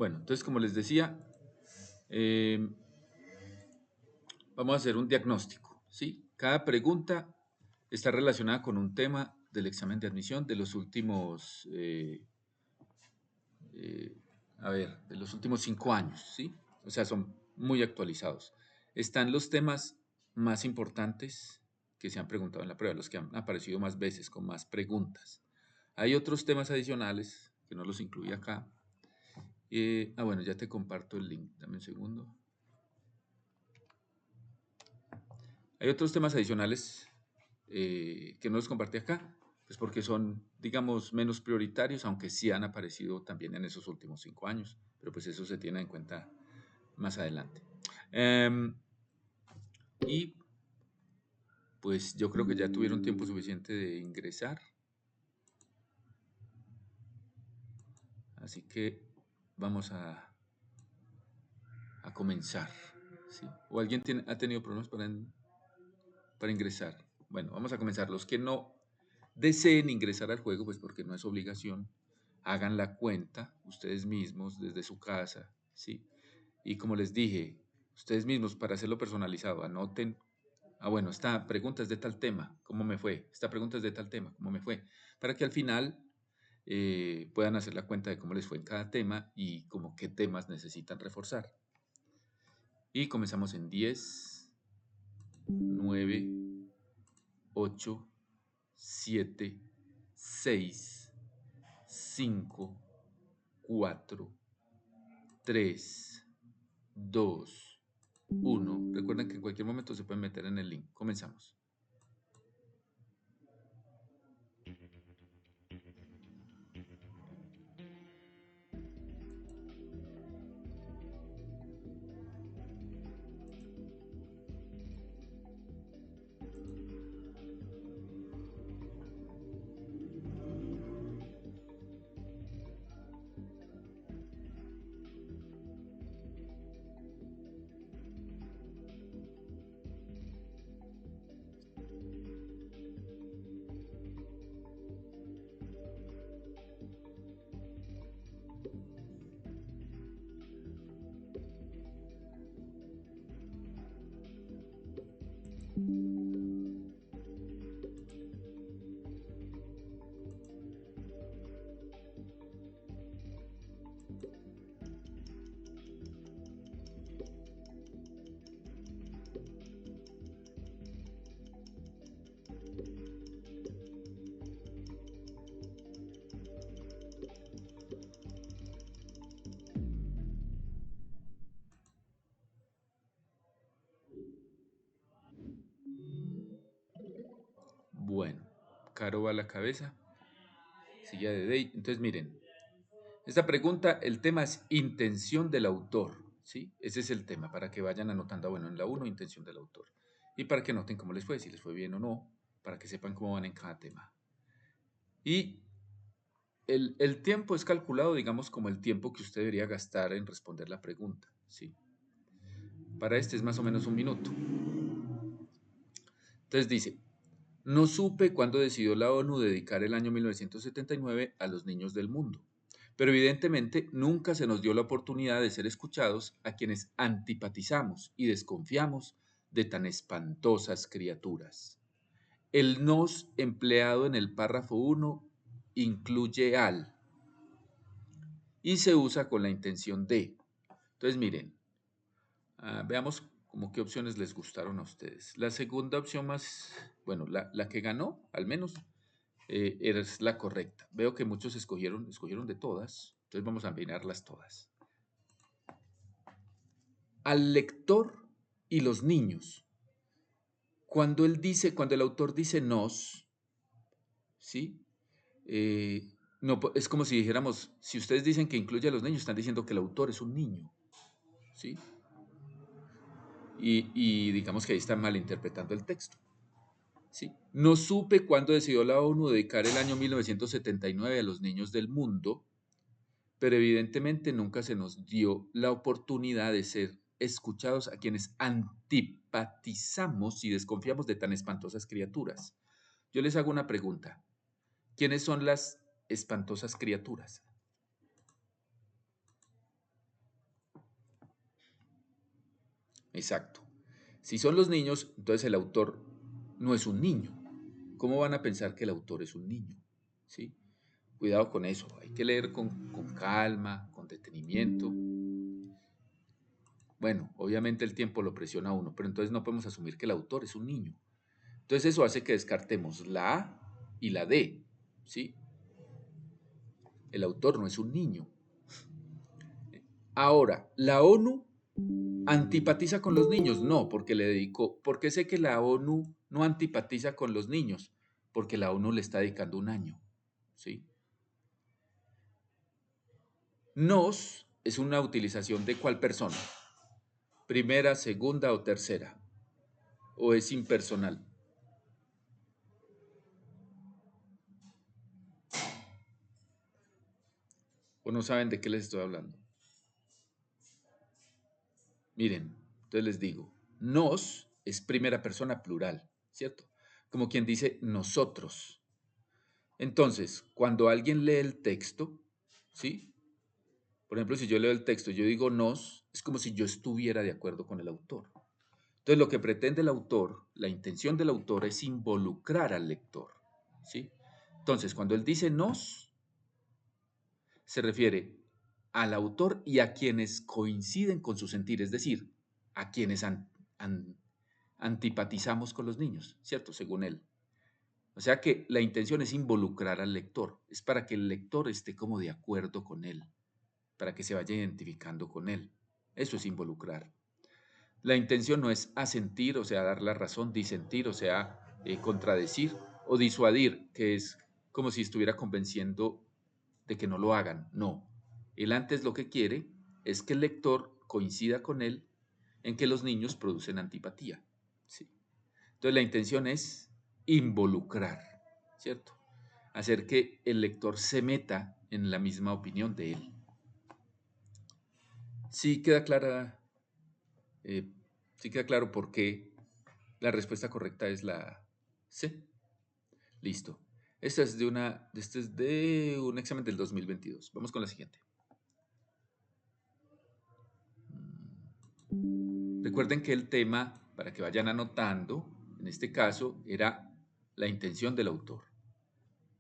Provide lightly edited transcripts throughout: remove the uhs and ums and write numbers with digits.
Bueno, entonces como les decía, eh, vamos a hacer un diagnóstico, ¿sí? Cada pregunta está relacionada con un tema del examen de admisión de los últimos, eh, de los últimos 5 años, ¿sí? O sea, son muy actualizados. Están los temas más importantes que se han preguntado en la prueba, los que han aparecido más veces, con más preguntas. Hay otros temas adicionales que no los incluí acá. Bueno, ya te comparto el link, dame un segundo. Hay otros temas adicionales que no los compartí acá, pues porque son, digamos, menos prioritarios, aunque sí han aparecido también en esos últimos 5 años, pero pues eso se tiene en cuenta más adelante. Y pues yo creo que ya tuvieron tiempo suficiente de ingresar, así que vamos a comenzar. ¿Sí? ¿O alguien ha tenido problemas para ingresar? Bueno, vamos a comenzar. Los que no deseen ingresar al juego, pues porque no es obligación, hagan la cuenta ustedes mismos desde su casa, ¿sí? Y como les dije, ustedes mismos para hacerlo personalizado, anoten, bueno, esta pregunta es de tal tema, ¿cómo me fue? Esta pregunta es de tal tema, ¿cómo me fue? Para que al final puedan hacer la cuenta de cómo les fue en cada tema y como qué temas necesitan reforzar. Y comenzamos en 10, 9, 8, 7, 6, 5, 4, 3, 2, 1. Recuerden que en cualquier momento se pueden meter en el link. Comenzamos. Bueno, Caro va a la cabeza. Silla de Day. Entonces, miren, esta pregunta, el tema es intención del autor, ¿sí? Ese es el tema, para que vayan anotando, bueno, en la 1, intención del autor. Y para que noten cómo les fue, si les fue bien o no, para que sepan cómo van en cada tema. Y el tiempo es calculado, digamos, como el tiempo que usted debería gastar en responder la pregunta, ¿sí? Para este es más o menos 1 minuto. Entonces dice, no supe cuándo decidió la ONU dedicar el año 1979 a los niños del mundo, pero evidentemente nunca se nos dio la oportunidad de ser escuchados a quienes antipatizamos y desconfiamos de tan espantosas criaturas. El nos empleado en el párrafo 1 incluye al y se usa con la intención de. Entonces miren, veamos como qué opciones les gustaron a ustedes. La segunda opción más, bueno, la que ganó, al menos, es la correcta. Veo que muchos escogieron de todas, entonces vamos a mirarlas todas. Al lector y los niños. Cuando el autor dice nos, ¿sí? No, es como si dijéramos, si ustedes dicen que incluye a los niños, están diciendo que el autor es un niño, ¿sí? Y digamos que ahí están malinterpretando el texto. ¿Sí? No supe cuándo decidió la ONU dedicar el año 1979 a los niños del mundo, pero evidentemente nunca se nos dio la oportunidad de ser escuchados a quienes antipatizamos y desconfiamos de tan espantosas criaturas. Yo les hago una pregunta. ¿Quiénes son las espantosas criaturas? Exacto. Si son los niños, entonces el autor no es un niño. ¿Cómo van a pensar que el autor es un niño? ¿Sí? Cuidado con eso. Hay que leer con calma, con detenimiento. Bueno, obviamente el tiempo lo presiona a uno, pero entonces no podemos asumir que el autor es un niño. Entonces eso hace que descartemos la A y la D. ¿Sí? El autor no es un niño. Ahora, la ONU antipatiza con los niños. No, porque le dedicó. ¿Por qué sé que la ONU no antipatiza con los niños? Porque la ONU le está dedicando un año. ¿Sí? Nos es una utilización de cuál persona. Primera, segunda o tercera. O es impersonal. O no saben de qué les estoy hablando. Miren, entonces les digo, nos es primera persona plural, ¿cierto? Como quien dice nosotros. Entonces, cuando alguien lee el texto, ¿sí? Por ejemplo, si yo leo el texto y yo digo nos, es como si yo estuviera de acuerdo con el autor. Entonces, lo que pretende el autor, la intención del autor es involucrar al lector, ¿sí? Entonces, cuando él dice nos, se refiere al autor y a quienes coinciden con su sentir, es decir, a quienes an- antipatizamos con los niños, ¿cierto? Según él. O sea que la intención es involucrar al lector, es para que el lector esté como de acuerdo con él, para que se vaya identificando con él. Eso es involucrar. La intención no es asentir, o sea, dar la razón, disentir, o sea, contradecir o disuadir, que es como si estuviera convenciendo de que no lo hagan. No. Él antes lo que quiere es que el lector coincida con él en que los niños producen antipatía. ¿Sí? Entonces la intención es involucrar, ¿cierto? Hacer que el lector se meta en la misma opinión de él. Sí queda clara, eh, sí queda claro por qué la respuesta correcta es la C. Listo. Este es de un examen del 2022. Vamos con la siguiente. Recuerden que el tema, para que vayan anotando, en este caso, era la intención del autor.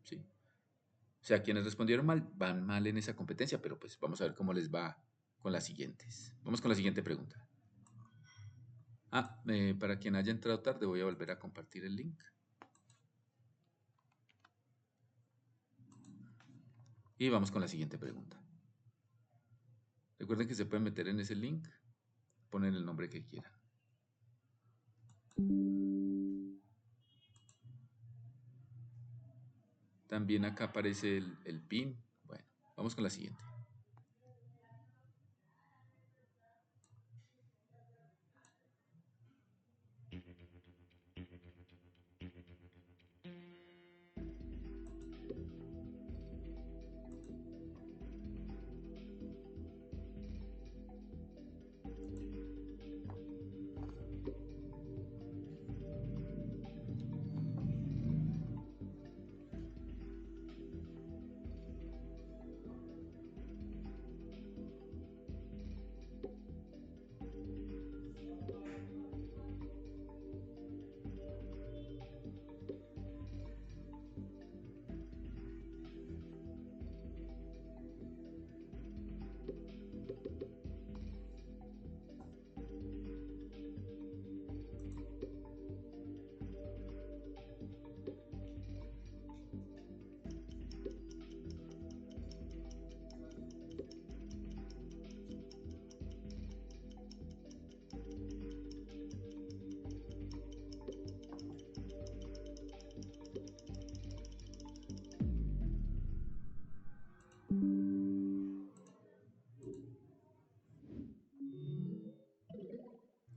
¿Sí? O sea, quienes respondieron mal van mal en esa competencia, pero pues vamos a ver cómo les va con las siguientes. Vamos con la siguiente pregunta. Para quien haya entrado tarde, voy a volver a compartir el link. Y vamos con la siguiente pregunta. Recuerden que se pueden meter en ese link, poner el nombre que quieran. También acá aparece el pin. Bueno, vamos con la siguiente.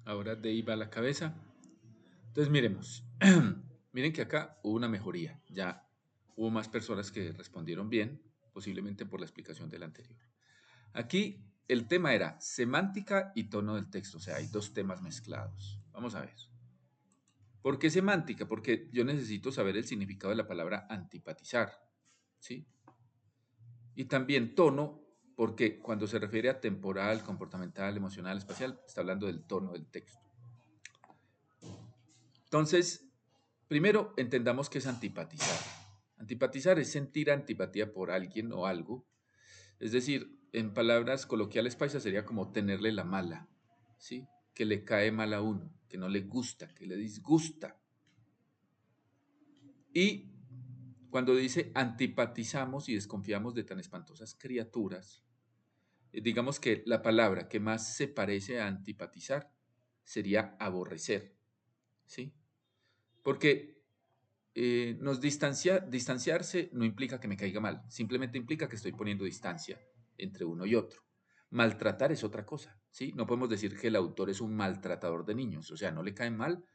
Ahora de ahí va la cabeza. Entonces miremos. Miren que acá hubo una mejoría. Ya hubo más personas que respondieron bien, posiblemente por la explicación del anterior. Aquí el tema era semántica y tono del texto, o sea, hay dos temas mezclados. Vamos a ver. ¿Por qué semántica? Porque yo necesito saber el significado de la palabra antipatizar, ¿sí? Y también tono, porque cuando se refiere a temporal, comportamental, emocional, espacial, está hablando del tono del texto. Entonces, primero entendamos qué es antipatizar. Antipatizar es sentir antipatía por alguien o algo. Es decir, en palabras coloquiales paisas sería como tenerle la mala, ¿sí? Que le cae mal a uno, que no le gusta, que le disgusta. Y cuando dice antipatizamos y desconfiamos de tan espantosas criaturas, digamos que la palabra que más se parece a antipatizar sería aborrecer, ¿sí? Porque distanciarse no implica que me caiga mal, simplemente implica que estoy poniendo distancia entre uno y otro. Maltratar es otra cosa, ¿sí? No podemos decir que el autor es un maltratador de niños, o sea, no le caen mal,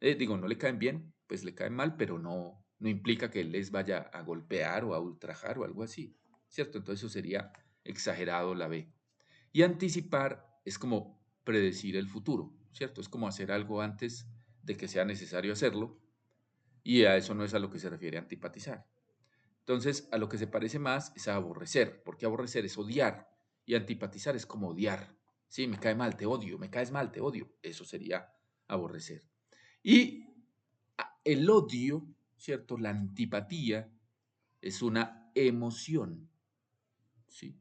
no le caen bien, pues le caen mal, pero no implica que él les vaya a golpear o a ultrajar o algo así, ¿cierto? Entonces eso sería exagerado la B. Y anticipar es como predecir el futuro, ¿cierto? Es como hacer algo antes de que sea necesario hacerlo, y a eso no es a lo que se refiere antipatizar. Entonces, a lo que se parece más es a aborrecer, porque aborrecer es odiar y antipatizar es como odiar. Sí, me cae mal, te odio, me caes mal, te odio. Eso sería aborrecer. Y el odio, ¿cierto? La antipatía es una emoción, ¿sí?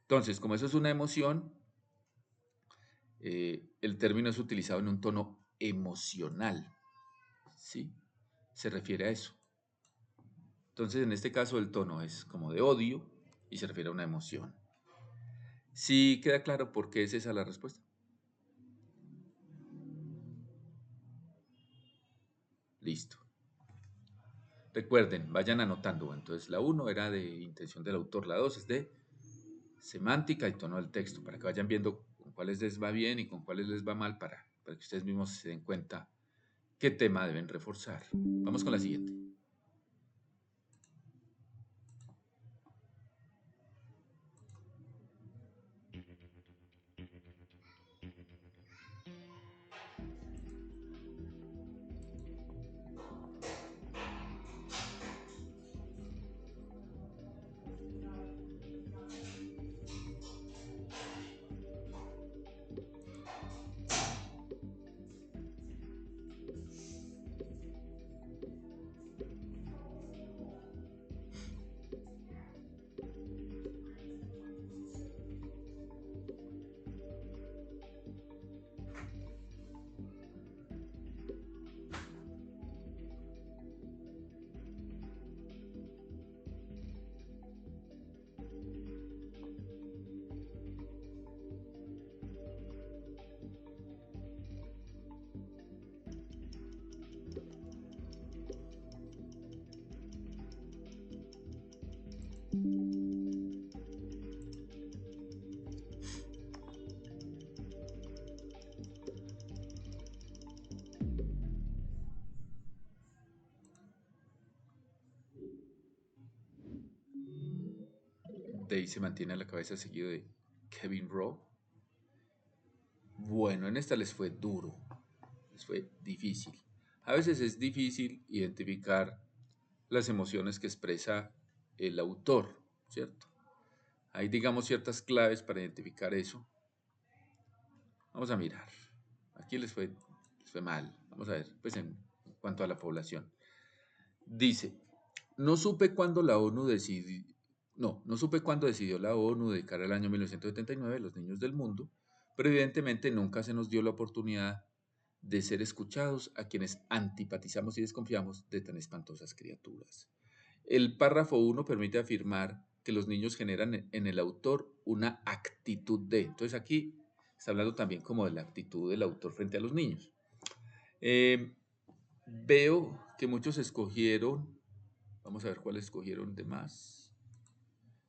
Entonces, como eso es una emoción, el término es utilizado en un tono emocional, ¿sí? Se refiere a eso. Entonces, en este caso, el tono es como de odio y se refiere a una emoción. ¿Sí queda claro por qué es esa la respuesta? Listo. Recuerden, vayan anotando. Entonces, la uno era de intención del autor, la 2 es de semántica y tono del texto, para que vayan viendo con cuáles les va bien y con cuáles les va mal, para que ustedes mismos se den cuenta qué tema deben reforzar. Vamos con la siguiente. De ahí se mantiene a la cabeza seguido de Kevin Rowe. Bueno, en esta les fue duro, les fue difícil. A veces es difícil identificar las emociones que expresa el autor, ¿cierto? Hay, digamos, ciertas claves para identificar eso. Vamos a mirar. Aquí les fue mal. Vamos a ver, pues en cuanto a la población. Dice, no supe cuándo la ONU decidió, no supe cuándo decidió la ONU dedicar el año 1979 a los niños del mundo, pero evidentemente nunca se nos dio la oportunidad de ser escuchados a quienes antipatizamos y desconfiamos de tan espantosas criaturas. El párrafo 1 permite afirmar que los niños generan en el autor una actitud de. Entonces aquí está hablando también como de la actitud del autor frente a los niños. Veo que muchos escogieron, vamos a ver cuáles escogieron de más.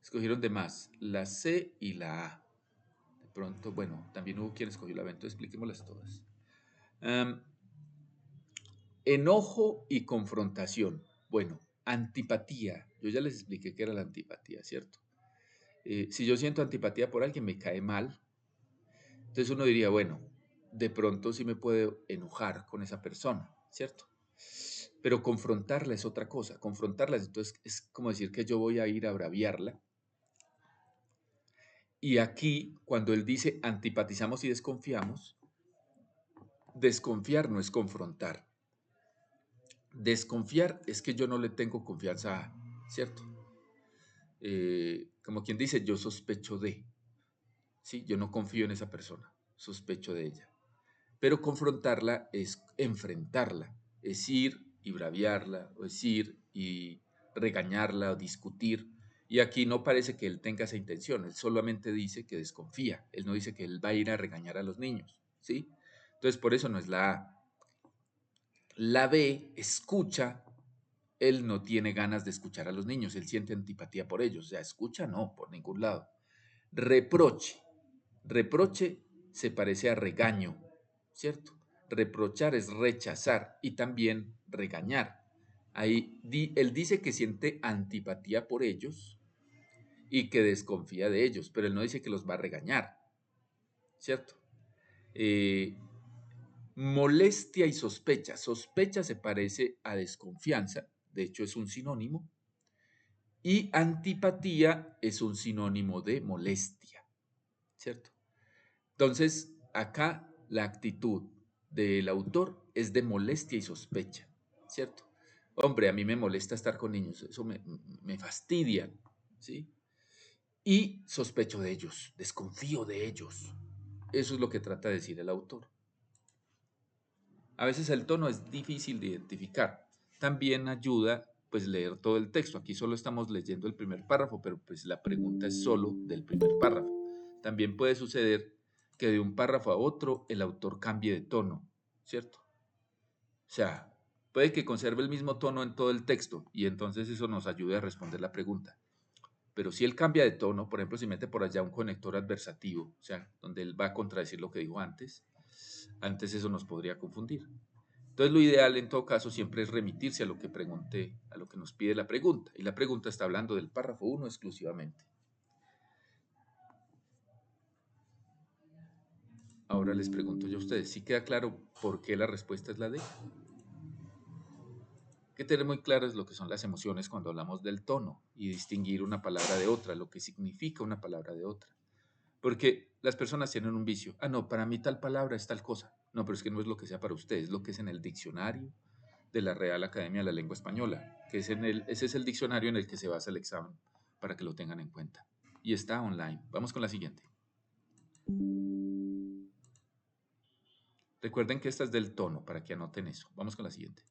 Escogieron de más la C y la A. De pronto, bueno, también hubo quien escogió la B, entonces expliquémoslas todas. Um, Enojo y confrontación. Bueno, antipatía. Yo ya les expliqué qué era la antipatía, ¿cierto? Si yo siento antipatía por alguien, me cae mal. Entonces uno diría, bueno, de pronto sí me puedo enojar con esa persona, ¿cierto? Pero confrontarla es otra cosa. Confrontarla, entonces es como decir que yo voy a ir a braviarla Y aquí, cuando él dice antipatizamos y desconfiamos, desconfiar no es confrontar. Desconfiar es que yo no le tengo confianza a, ¿cierto? Como quien dice, yo sospecho de, ¿sí? Yo no confío en esa persona, sospecho de ella. Pero confrontarla es enfrentarla, es ir y braviarla, o es ir y regañarla o discutir. Y aquí no parece que él tenga esa intención, él solamente dice que desconfía, él no dice que él va a ir a regañar a los niños, ¿sí? Entonces por eso no es la A. La B, escucha, él no tiene ganas de escuchar a los niños, él siente antipatía por ellos, o sea, escucha no, por ningún lado. Reproche. Reproche se parece a regaño, ¿cierto? Reprochar es rechazar y también regañar. Ahí él dice que siente antipatía por ellos y que desconfía de ellos, pero él no dice que los va a regañar, ¿cierto? Eh, molestia y sospecha. Sospecha se parece a desconfianza, de hecho es un sinónimo, y antipatía es un sinónimo de molestia, ¿cierto? Entonces, acá la actitud del autor es de molestia y sospecha, ¿cierto? Hombre, a mí me molesta estar con niños, eso me fastidia, ¿sí? Y sospecho de ellos, desconfío de ellos. Eso es lo que trata de decir el autor. A veces el tono es difícil de identificar. También ayuda pues leer todo el texto. Aquí solo estamos leyendo el primer párrafo, pero pues la pregunta es solo del primer párrafo. También puede suceder que de un párrafo a otro el autor cambie de tono, ¿cierto? O sea, puede que conserve el mismo tono en todo el texto y entonces eso nos ayude a responder la pregunta. Pero si él cambia de tono, por ejemplo, si mete por allá un conector adversativo, o sea, donde él va a contradecir lo que dijo antes eso nos podría confundir. Entonces lo ideal en todo caso siempre es remitirse a lo que pregunté, a lo que nos pide la pregunta. Y la pregunta está hablando del párrafo 1 exclusivamente. Ahora les pregunto yo a ustedes, ¿sí queda claro por qué la respuesta es la D? Hay que tener muy claras lo que son las emociones cuando hablamos del tono y distinguir una palabra de otra, lo que significa una palabra de otra. Porque las personas tienen un vicio. Ah, no, para mí tal palabra es tal cosa. No, pero es que no es lo que sea para ustedes, es lo que es en el diccionario de la Real Academia de la Lengua Española, que ese es el diccionario en el que se basa el examen, para que lo tengan en cuenta. Y está online. Vamos con la siguiente. Recuerden que esta es del tono, para que anoten eso. Vamos con la siguiente.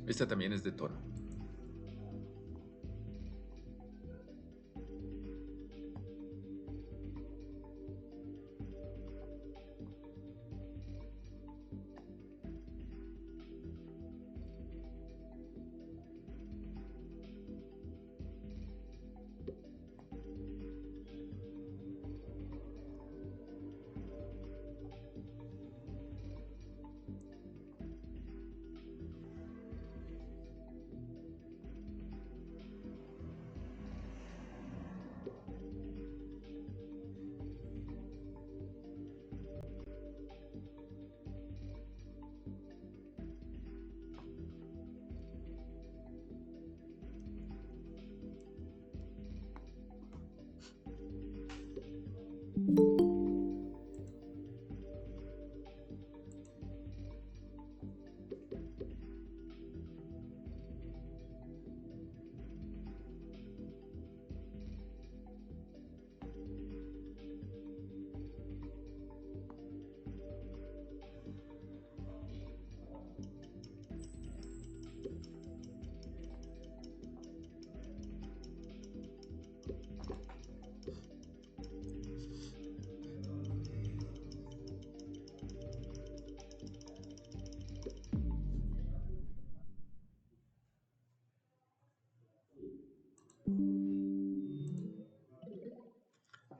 Esta también es de tono.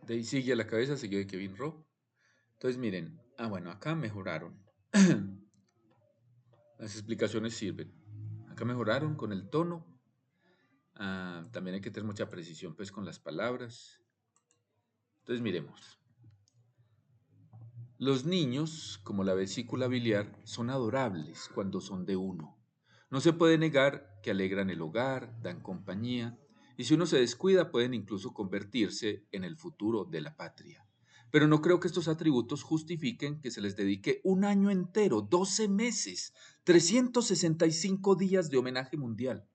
De ahí sigue a la cabeza, sigue de Kevin Rowe. Entonces miren, bueno, acá mejoraron. Las explicaciones sirven. Acá mejoraron con el tono. También hay que tener mucha precisión pues con las palabras. Entonces miremos. Los niños, como la vesícula biliar, son adorables cuando son de uno. No se puede negar que alegran el hogar, dan compañía, y si uno se descuida pueden incluso convertirse en el futuro de la patria. Pero no creo que estos atributos justifiquen que se les dedique un año entero, 12 meses, 365 días de homenaje mundial.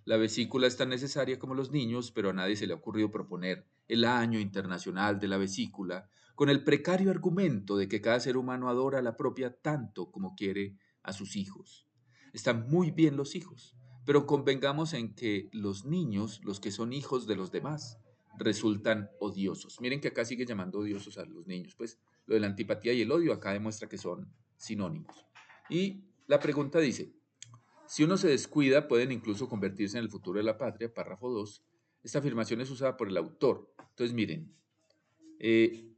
La vesícula es tan necesaria como los niños, pero a nadie se le ha ocurrido proponer el Año Internacional de la Vesícula con el precario argumento de que cada ser humano adora a la propia tanto como quiere a sus hijos. Están muy bien los hijos, pero convengamos en que los niños, los que son hijos de los demás, resultan odiosos. Miren que acá sigue llamando odiosos a los niños, pues lo de la antipatía y el odio acá demuestra que son sinónimos. Y la pregunta dice, si uno se descuida, pueden incluso convertirse en el futuro de la patria, párrafo 2. Esta afirmación es usada por el autor. Entonces, miren, eh,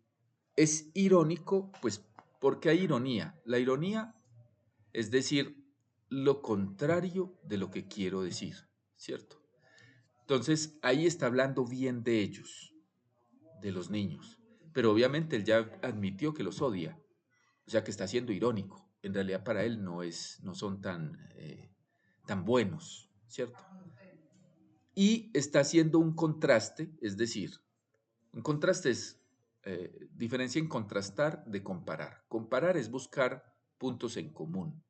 es irónico, pues, porque hay ironía. La ironía es decir lo contrario de lo que quiero decir, ¿cierto? Entonces, ahí está hablando bien de ellos, de los niños. Pero obviamente él ya admitió que los odia, o sea que está siendo irónico. En realidad para él no son tan buenos, ¿cierto? Y está haciendo un contraste, es decir, un contraste es diferencia en contrastar de comparar. Comparar es buscar puntos en común.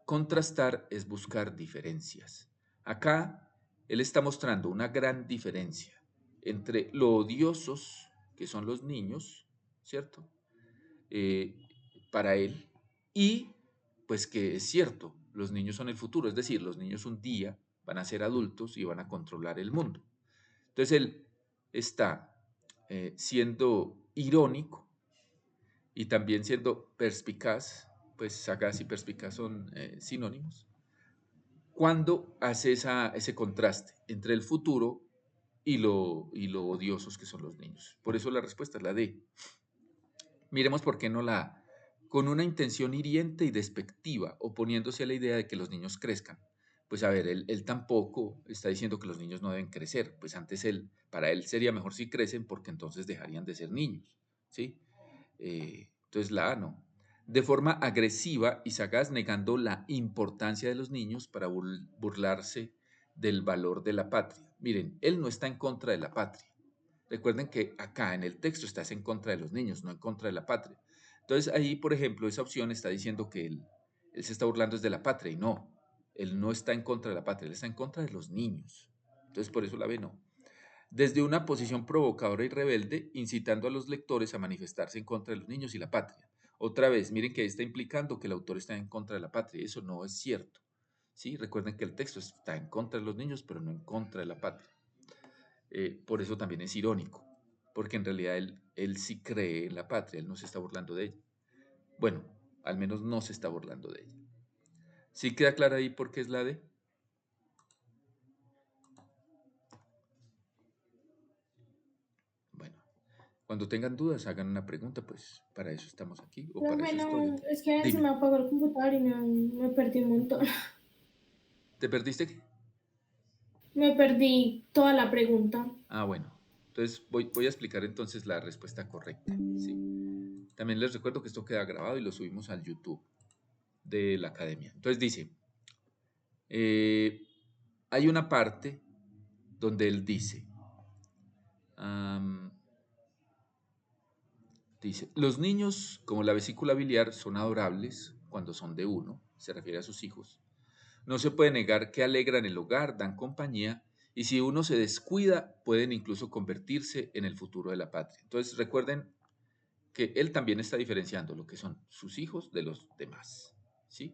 Contrastar es buscar diferencias. Acá él está mostrando una gran diferencia entre lo odiosos que son los niños, ¿cierto? Eh, para él, y pues que es cierto, los niños son el futuro, es decir, los niños un día van a ser adultos y van a controlar el mundo. Entonces él está siendo irónico y también siendo perspicaz, pues sagaz y perspicaz son sinónimos, cuando hace ese contraste entre el futuro y lo odiosos que son los niños. Por eso la respuesta es la D. Miremos por qué no la A. Con una intención hiriente y despectiva, oponiéndose a la idea de que los niños crezcan. Pues a ver, él tampoco está diciendo que los niños no deben crecer, pues antes para él sería mejor si crecen porque entonces dejarían de ser niños, ¿sí? Entonces la A no. De forma agresiva y sagaz negando la importancia de los niños para burlarse del valor de la patria. Miren, él no está en contra de la patria. Recuerden que acá en el texto estás en contra de los niños, no en contra de la patria. Entonces ahí, por ejemplo, esa opción está diciendo que él se está burlando desde la patria y no, él no está en contra de la patria, él está en contra de los niños. Entonces por eso la ve no. Desde una posición provocadora y rebelde, incitando a los lectores a manifestarse en contra de los niños y la patria. Otra vez, miren que ahí está implicando que el autor está en contra de la patria. Eso no es cierto. ¿Sí? Recuerden que el texto está en contra de los niños, pero no en contra de la patria. Por eso también es irónico, porque en realidad él sí cree en la patria, él no se está burlando de ella. Bueno, al menos no se está burlando de ella. ¿Sí queda clara ahí por qué es la D? Bueno, cuando tengan dudas, hagan una pregunta, pues para eso estamos aquí, o para Profe, eso estoy. no, es que se me Dime, apagó el computador y me perdí un montón. ¿te perdiste qué? Me perdí toda la pregunta. Ah, bueno. Entonces voy a explicar entonces la respuesta correcta. ¿Sí? También les recuerdo que esto queda grabado y lo subimos al YouTube de la academia. Entonces dice, eh, hay una parte donde él am, dice, los niños, como la vesícula biliar, son adorables cuando son de uno, se refiere a sus hijos. No se puede negar que alegran el hogar, dan compañía, y si uno se descuida, pueden incluso convertirse en el futuro de la patria. Entonces recuerden que él también está diferenciando lo que son sus hijos de los demás, ¿sí?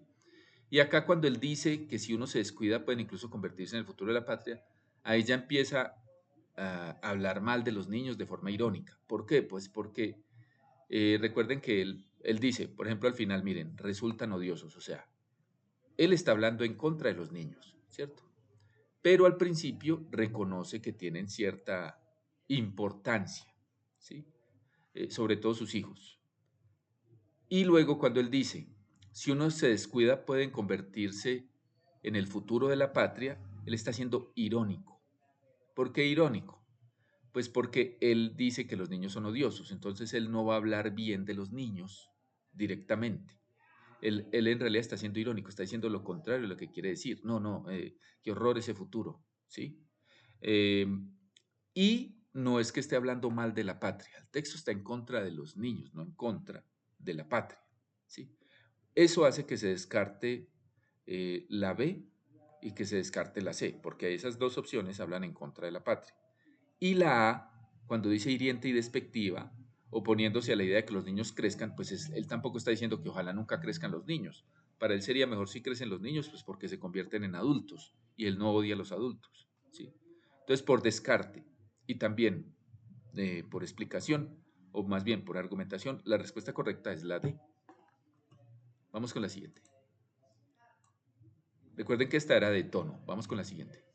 Y acá cuando él dice que si uno se descuida pueden incluso convertirse en el futuro de la patria, ahí ya empieza a hablar mal de los niños de forma irónica. ¿Por qué? Pues porque recuerden que él dice, por ejemplo, al final, miren, resultan odiosos, o sea, él está hablando en contra de los niños, ¿cierto? Pero al principio reconoce que tienen cierta importancia, ¿sí? Sobre todo sus hijos. Y luego cuando él dice, si uno se descuida pueden convertirse en el futuro de la patria, él está siendo irónico. ¿Por qué irónico? Pues porque él dice que los niños son odiosos, entonces él no va a hablar bien de los niños directamente. Él en realidad está siendo irónico, está diciendo lo contrario de lo que quiere decir. No, no, qué horror ese futuro, ¿sí? Eh, y no es que esté hablando mal de la patria. El texto está en contra de los niños, no en contra de la patria, ¿sí? Eso hace que se descarte la B y que se descarte la C, porque esas dos opciones hablan en contra de la patria. Y la A, cuando dice hiriente y despectiva, oponiéndose a la idea de que los niños crezcan, pues él tampoco está diciendo que ojalá nunca crezcan los niños. Para él sería mejor si crecen los niños, pues porque se convierten en adultos y él no odia a los adultos, ¿sí? Entonces, por descarte y también por explicación, o más bien por argumentación, la respuesta correcta es la D. Vamos con la siguiente. Recuerden que esta era de tono. Vamos con la siguiente.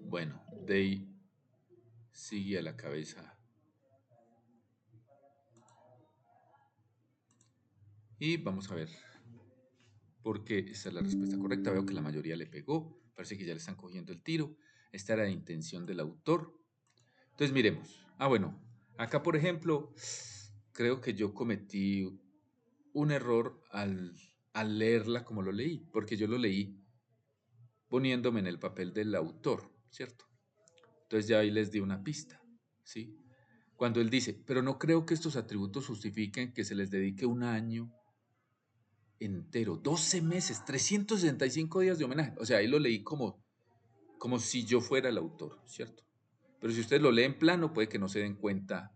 Bueno, Day sigue a la cabeza. Y vamos a ver por qué esta es la respuesta correcta. Veo que la mayoría le pegó. Parece que ya le están cogiendo el tiro. Esta era la intención del autor. Entonces miremos. Bueno, acá por ejemplo, creo que yo cometí un error al leerla como lo leí, porque yo lo leí poniéndome en el papel del autor, ¿cierto? Entonces ya ahí les di una pista, ¿sí? Cuando él dice, pero no creo que estos atributos justifiquen que se les dedique un año entero, 12 meses, 365 días de homenaje. O sea, ahí lo leí como si yo fuera el autor, ¿cierto? Pero si ustedes lo leen plano, puede que no se den cuenta.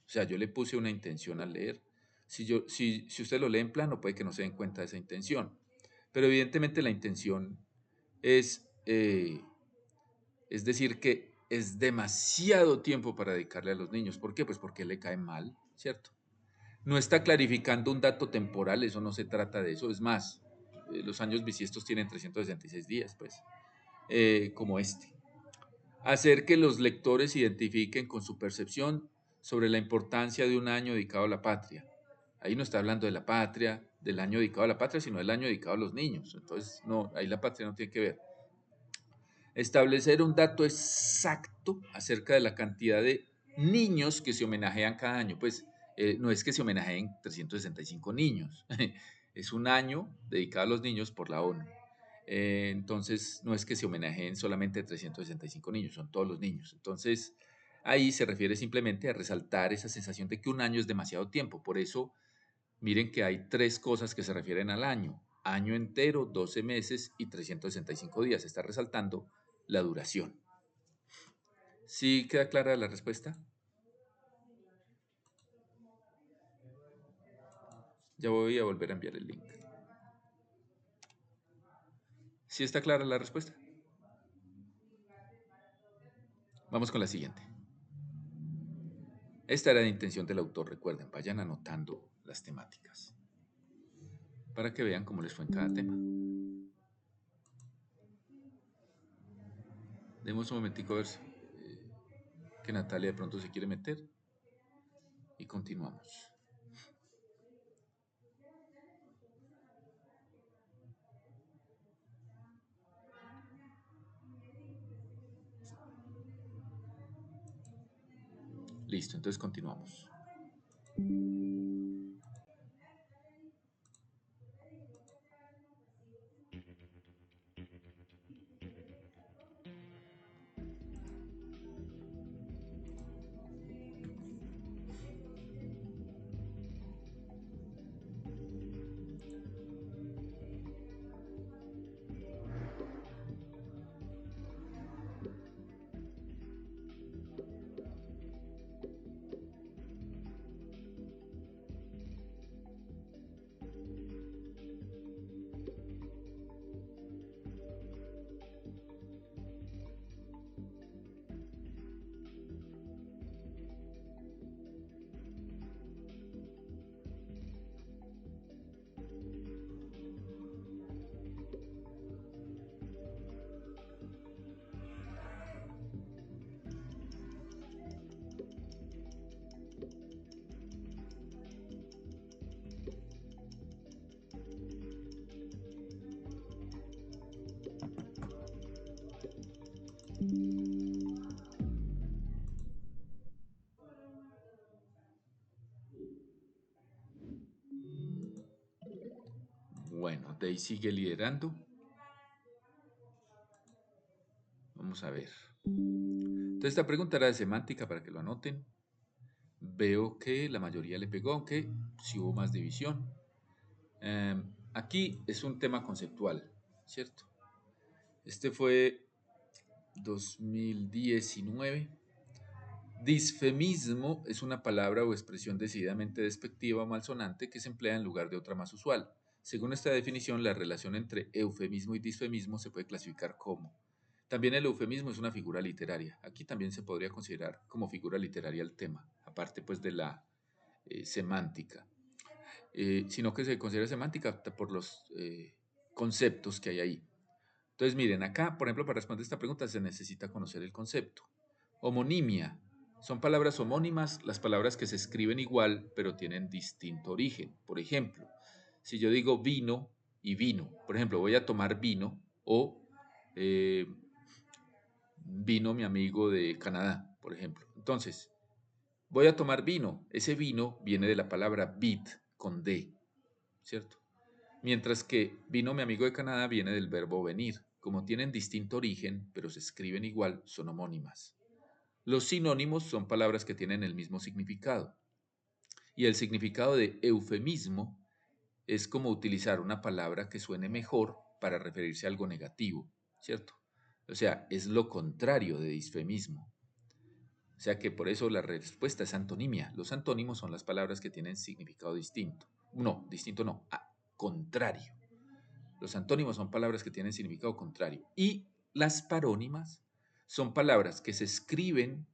O sea, yo le puse una intención al leer. Si ustedes lo leen plano, puede que no se den cuenta de esa intención. Pero evidentemente la intención es decir que es demasiado tiempo para dedicarle a los niños. ¿Por qué? Pues porque le cae mal, ¿cierto? No está clarificando un dato temporal, eso no se trata de eso. Es más, los años bisiestos tienen 366 días, pues, como este. Hacer que los lectores identifiquen con su percepción sobre la importancia de un año dedicado a la patria. Ahí no está hablando de la patria, del año dedicado a la patria, sino del año dedicado a los niños. Entonces, no, ahí la patria no tiene que ver. Establecer un dato exacto acerca de la cantidad de niños que se homenajean cada año. Pues no es que se homenajeen 365 niños, es un año dedicado a los niños por la ONU. Entonces, no es que se homenajeen solamente 365 niños, son todos los niños. Entonces, ahí se refiere simplemente a resaltar esa sensación de que un año es demasiado tiempo. Por eso, miren que hay tres cosas que se refieren al año. Año entero, 12 meses y 365 días. Está resaltando la duración. ¿Sí queda clara la respuesta? Ya voy a volver a enviar el link. ¿Sí está clara la respuesta? Vamos con la siguiente. Esta era la intención del autor, recuerden, vayan anotando las temáticas para que vean cómo les fue en cada tema. Demos un momentico a ver que Natalia de pronto se quiere meter y continuamos. Listo, entonces continuamos. Bueno, Day sigue liderando. Vamos a ver. Entonces esta pregunta era de semántica para que lo anoten. Veo que la mayoría le pegó, aunque sí hubo más división. Aquí es un tema conceptual, ¿cierto? Este fue 2019. Disfemismo es una palabra o expresión decididamente despectiva o malsonante que se emplea en lugar de otra más usual. Según esta definición, la relación entre eufemismo y disfemismo se puede clasificar como: también el eufemismo es una figura literaria. Aquí también se podría considerar como figura literaria el tema, aparte pues de la semántica, sino que se considera semántica por los conceptos que hay ahí. Entonces miren, acá, por ejemplo, para responder esta pregunta se necesita conocer el concepto. Homonimia. Son palabras homónimas, las palabras que se escriben igual, pero tienen distinto origen. Por ejemplo, si yo digo vino y vino, por ejemplo, voy a tomar vino o eh, vino mi amigo de Canadá, por ejemplo. Entonces, voy a tomar vino. Ese vino viene de la palabra vid con D, ¿cierto? Mientras que vino mi amigo de Canadá viene del verbo venir. Como tienen distinto origen, pero se escriben igual, son homónimas. Los sinónimos son palabras que tienen el mismo significado. Y el significado de eufemismo es como utilizar una palabra que suene mejor para referirse a algo negativo, ¿cierto? O sea, es lo contrario de disfemismo. O sea que por eso la respuesta es antonimia. Los antónimos son las palabras que tienen significado distinto. No, distinto no, contrario. Los antónimos son palabras que tienen significado contrario. Y las parónimas son palabras que se escriben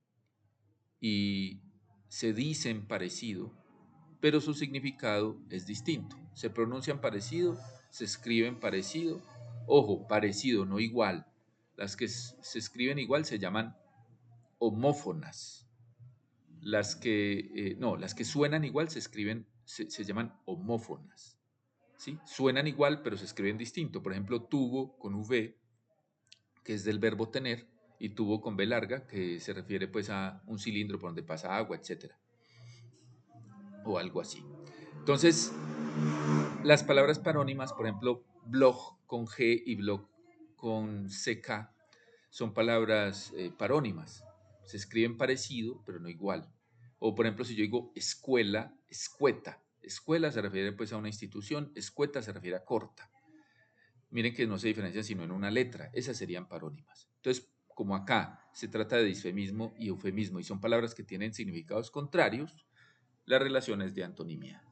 y se dicen parecido, pero su significado es distinto. Se pronuncian parecido, se escriben parecido. Ojo, parecido, no igual. Las que se escriben igual se llaman homófonas. Las que suenan igual se llaman homófonas. ¿Sí? Suenan igual, pero se escriben distinto. Por ejemplo, tubo con V, que es del verbo tener, y tubo con B larga, que se refiere pues a un cilindro por donde pasa agua, etcétera, o algo así. Entonces, las palabras parónimas, por ejemplo, blog con G y blog con CK, son palabras parónimas. Se escriben parecido, pero no igual. O, por ejemplo, si yo digo escuela, escueta. Escuela se refiere pues a una institución, escueta se refiere a corta. Miren que no se diferencian sino en una letra. Esas serían parónimas. Entonces, como acá se trata de disfemismo y eufemismo y son palabras que tienen significados contrarios, la relación es de antonimia.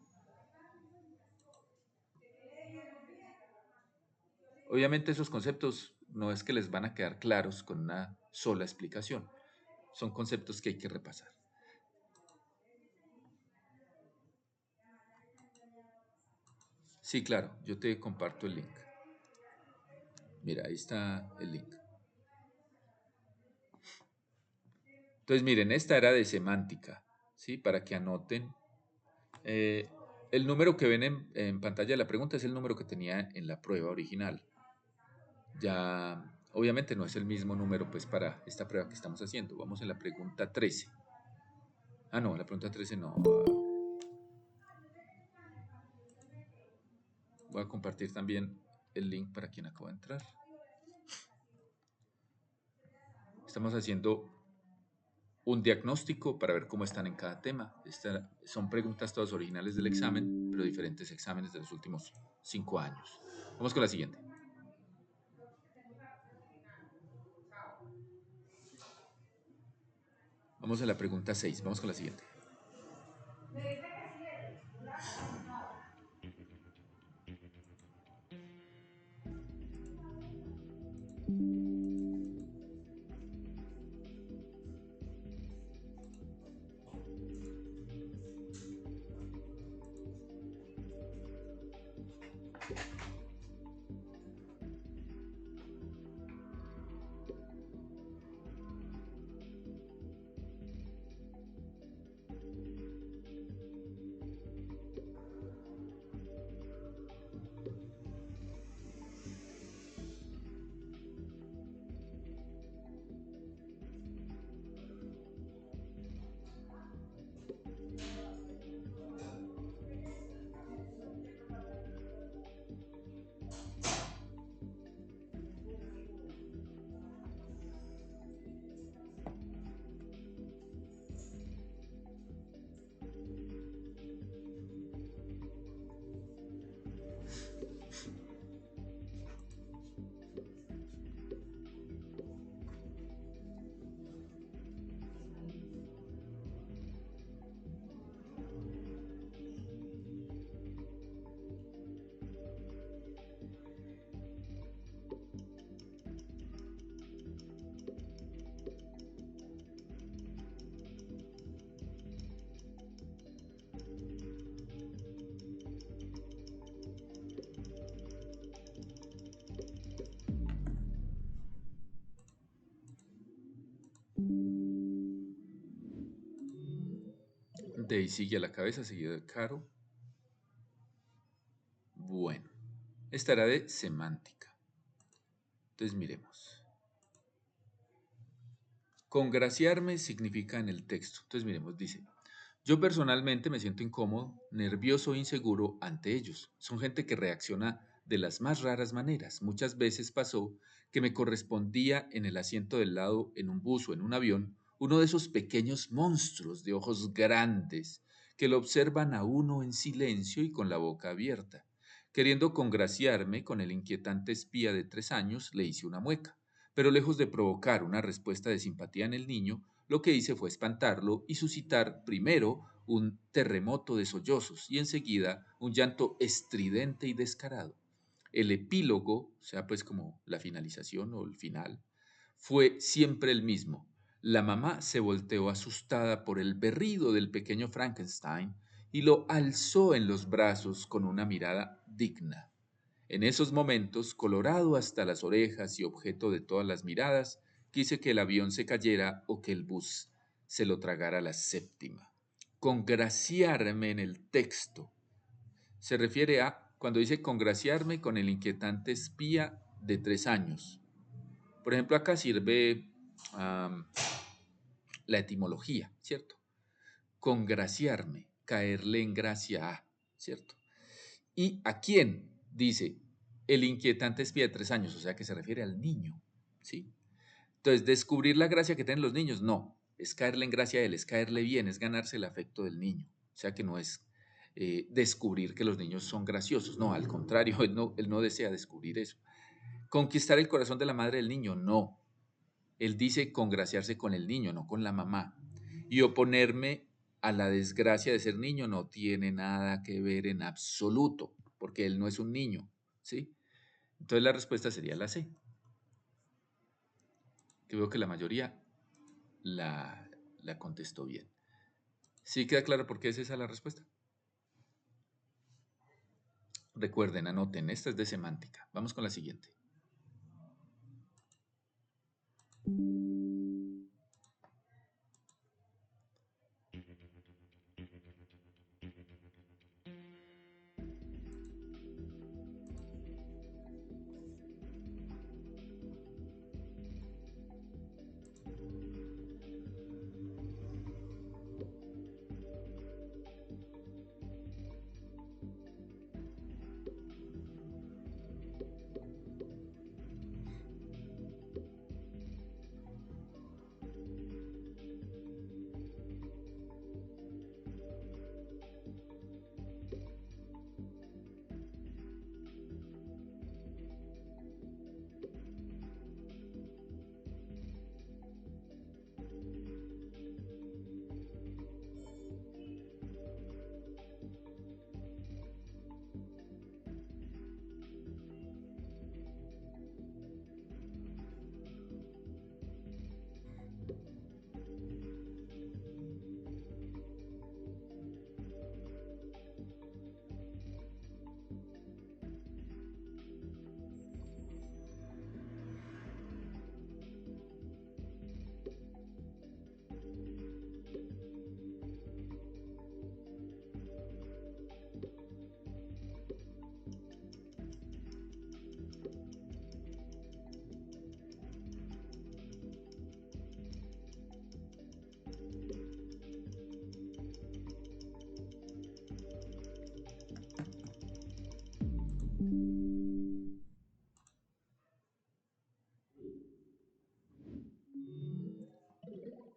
Obviamente esos conceptos no es que les van a quedar claros con una sola explicación. Son conceptos que hay que repasar. Sí, claro, yo te comparto el link. Mira, ahí está el link. Entonces, miren, esta era de semántica, ¿sí? Para que anoten. El número que ven en pantalla de la pregunta es el número que tenía en la prueba original. Ya, obviamente no es el mismo número pues para esta prueba que estamos haciendo. Vamos a la pregunta 13. Ah, no, la pregunta 13 no. Voy a compartir también el link para quien acaba de entrar. Estamos haciendo un diagnóstico para ver cómo están en cada tema. Son preguntas todas originales del examen, pero diferentes exámenes de los últimos 5 años. Vamos con la siguiente. Vamos a la pregunta 6. Vamos con la siguiente. Daisy sigue a la cabeza, seguido de Caro. Bueno, esta era de semántica. Entonces miremos. Congraciarme significa en el texto. Entonces miremos, dice, yo personalmente me siento incómodo, nervioso e inseguro ante ellos. Son gente que reacciona de las más raras maneras. Muchas veces pasó que me correspondía en el asiento del lado en un bus o en un avión uno de esos pequeños monstruos de ojos grandes que lo observan a uno en silencio y con la boca abierta. Queriendo congraciarme con el inquietante espía de 3 años, le hice una mueca, pero lejos de provocar una respuesta de simpatía en el niño, lo que hice fue espantarlo y suscitar primero un terremoto de sollozos y enseguida un llanto estridente y descarado. El epílogo, o sea, pues como la finalización o el final, fue siempre el mismo. La mamá se volteó asustada por el berrido del pequeño Frankenstein y lo alzó en los brazos con una mirada digna. En esos momentos, colorado hasta las orejas y objeto de todas las miradas, quise que el avión se cayera o que el bus se lo tragara la séptima. Congraciarme en el texto se refiere a cuando dice congraciarme con el inquietante espía de 3 años. Por ejemplo, acá sirve la etimología, ¿cierto? Congraciarme, caerle en gracia a, ¿cierto? ¿Y a quién? Dice, el inquietante espía de 3 años, o sea que se refiere al niño, ¿sí? Entonces, descubrir la gracia que tienen los niños, no, es caerle en gracia a él, es caerle bien, es ganarse el afecto del niño, o sea que no es descubrir que los niños son graciosos, no, al contrario, él no desea descubrir eso. Conquistar el corazón de la madre del niño, no, él dice congraciarse con el niño, no con la mamá. Y oponerme a la desgracia de ser niño no tiene nada que ver en absoluto, porque él no es un niño, ¿sí? Entonces la respuesta sería la C. Que veo que la mayoría la contestó bien. ¿Sí queda claro por qué es esa la respuesta? Recuerden, anoten, esta es de semántica. Vamos con la siguiente.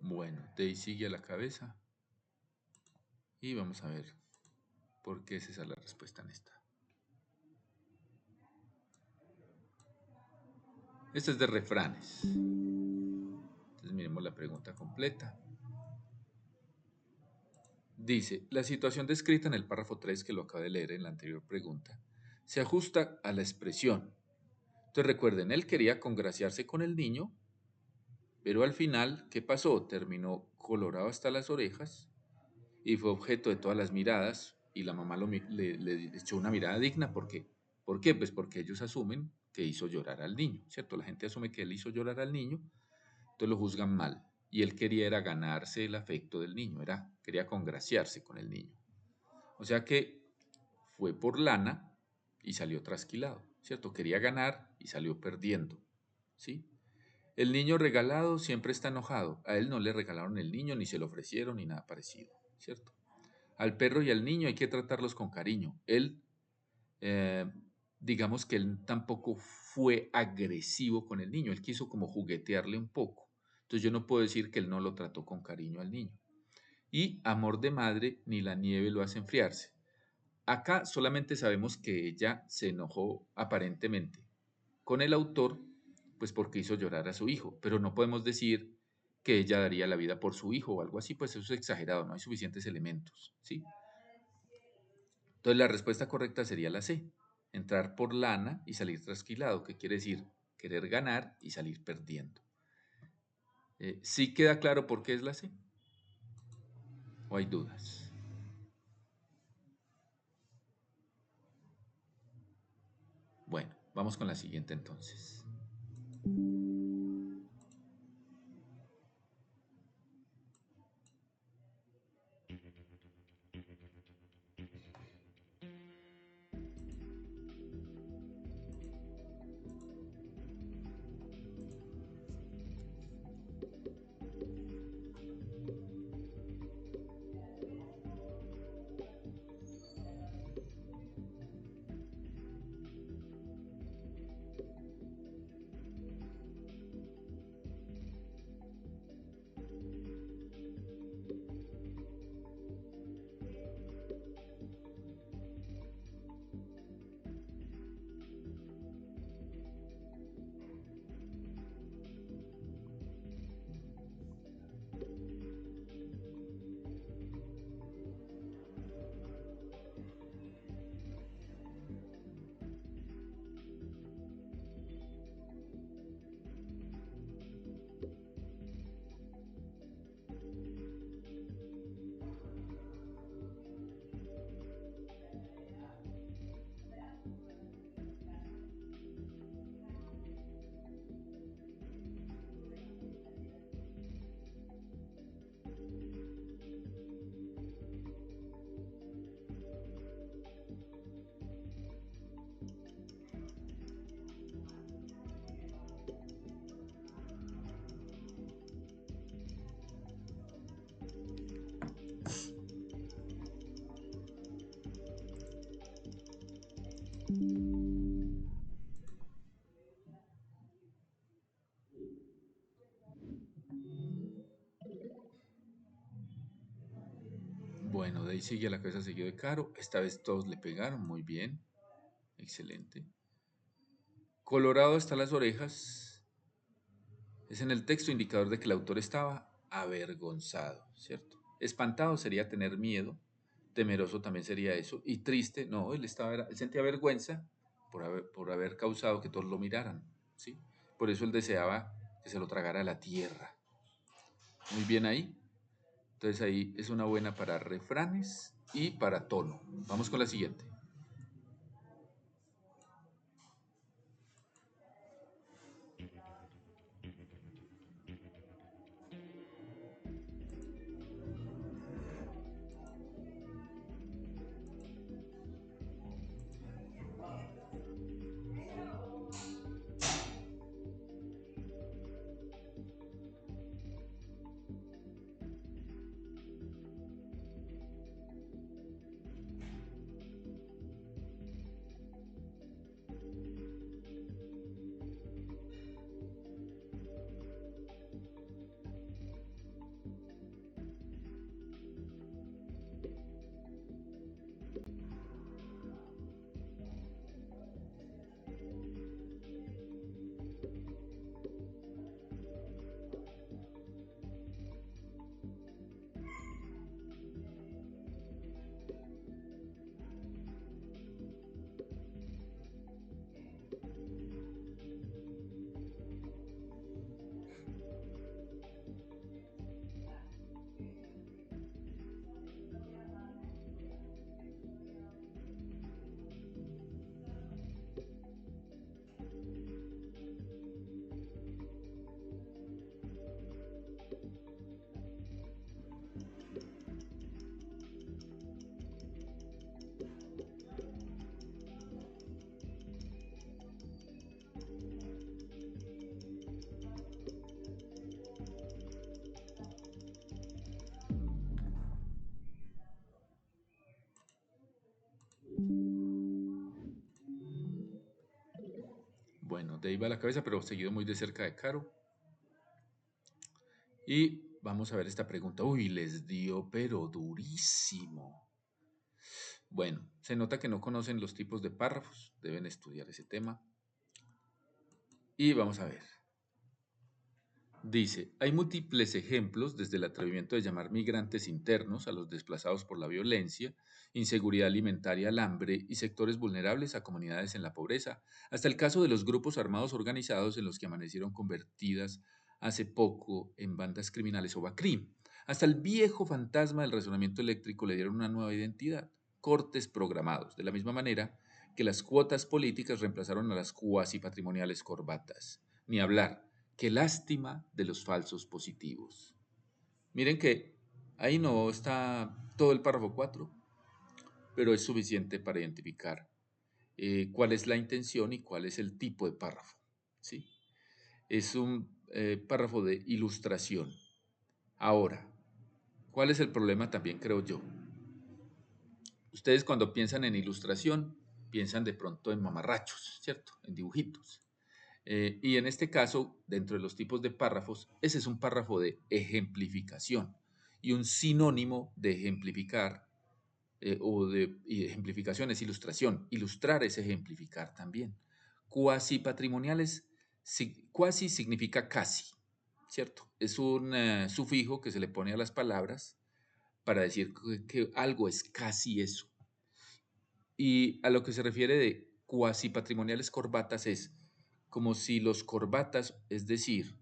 Bueno, de ahí sigue a la cabeza. Y vamos a ver por qué es esa la respuesta en esta. Esta es de refranes. Entonces miremos la pregunta completa. Dice, la situación descrita en el párrafo 3 que lo acabo de leer en la anterior pregunta se ajusta a la expresión. Entonces recuerden, él quería congraciarse con el niño, pero al final, ¿qué pasó? Terminó colorado hasta las orejas y fue objeto de todas las miradas y la mamá le echó una mirada digna. ¿Por qué? Pues porque ellos asumen que hizo llorar al niño, ¿cierto? La gente asume que él hizo llorar al niño, entonces lo juzgan mal. Y él quería era ganarse el afecto del niño, quería congraciarse con el niño. O sea que fue por lana y salió trasquilado, ¿cierto? Quería ganar y salió perdiendo, ¿sí? El niño regalado siempre está enojado. A él no le regalaron el niño, ni se lo ofrecieron, ni nada parecido, ¿cierto? Al perro y al niño hay que tratarlos con cariño. Él, eh, digamos que él tampoco fue agresivo con el niño, él quiso como juguetearle un poco. Entonces yo no puedo decir que él no lo trató con cariño al niño. Y amor de madre, ni la nieve lo hace enfriarse. Acá solamente sabemos que ella se enojó aparentemente con el autor, pues porque hizo llorar a su hijo, pero no podemos decir que ella daría la vida por su hijo o algo así, pues eso es exagerado, no hay suficientes elementos, ¿sí? Entonces la respuesta correcta sería la C, entrar por lana y salir trasquilado, que quiere decir querer ganar y salir perdiendo. ¿Sí queda claro por qué es la C? ¿O hay dudas? Bueno, vamos con la siguiente entonces. Bueno, de ahí sigue a la cabeza seguido de Caro. Esta vez todos le pegaron, muy bien. Excelente. Colorado hasta las orejas es en el texto indicador de que el autor estaba avergonzado, ¿cierto? Espantado sería tener miedo, temeroso también sería eso, y triste, no, él sentía vergüenza por haber causado que todos lo miraran, ¿sí? Por eso él deseaba que se lo tragara la tierra. Muy bien ahí. Entonces ahí es una buena para refranes y para tono. Vamos con la siguiente. de ahí va la cabeza, pero seguido muy de cerca de Caro. Y vamos a ver esta pregunta. Uy, les dio pero durísimo. Bueno, se nota que no conocen los tipos de párrafos, deben estudiar ese tema. Y vamos a ver. Dice, hay múltiples ejemplos desde el atrevimiento de llamar migrantes internos a los desplazados por la violencia, inseguridad alimentaria al hambre y sectores vulnerables a comunidades en la pobreza, hasta el caso de los grupos armados organizados en los que amanecieron convertidas hace poco en bandas criminales o BACRIM. Hasta el viejo fantasma del razonamiento eléctrico le dieron una nueva identidad, cortes programados, de la misma manera que las cuotas políticas reemplazaron a las cuasi patrimoniales corbatas. Ni hablar. Qué lástima de los falsos positivos. Miren que ahí no está todo el párrafo 4, pero es suficiente para identificar cuál es la intención y cuál es el tipo de párrafo. ¿Sí? Es un párrafo de ilustración. Ahora, ¿cuál es el problema también, creo yo? Ustedes cuando piensan en ilustración, piensan de pronto en mamarrachos, ¿cierto? En dibujitos. Y en este caso, dentro de los tipos de párrafos, ese es un párrafo de ejemplificación. Y un sinónimo de ejemplificar y ejemplificación es ilustración. Ilustrar es ejemplificar también. Cuasi patrimoniales, cuasi significa casi, ¿cierto? Es un sufijo que se le pone a las palabras para decir que algo es casi eso. Y a lo que se refiere de cuasi patrimoniales corbatas es como si los corbatas, es decir,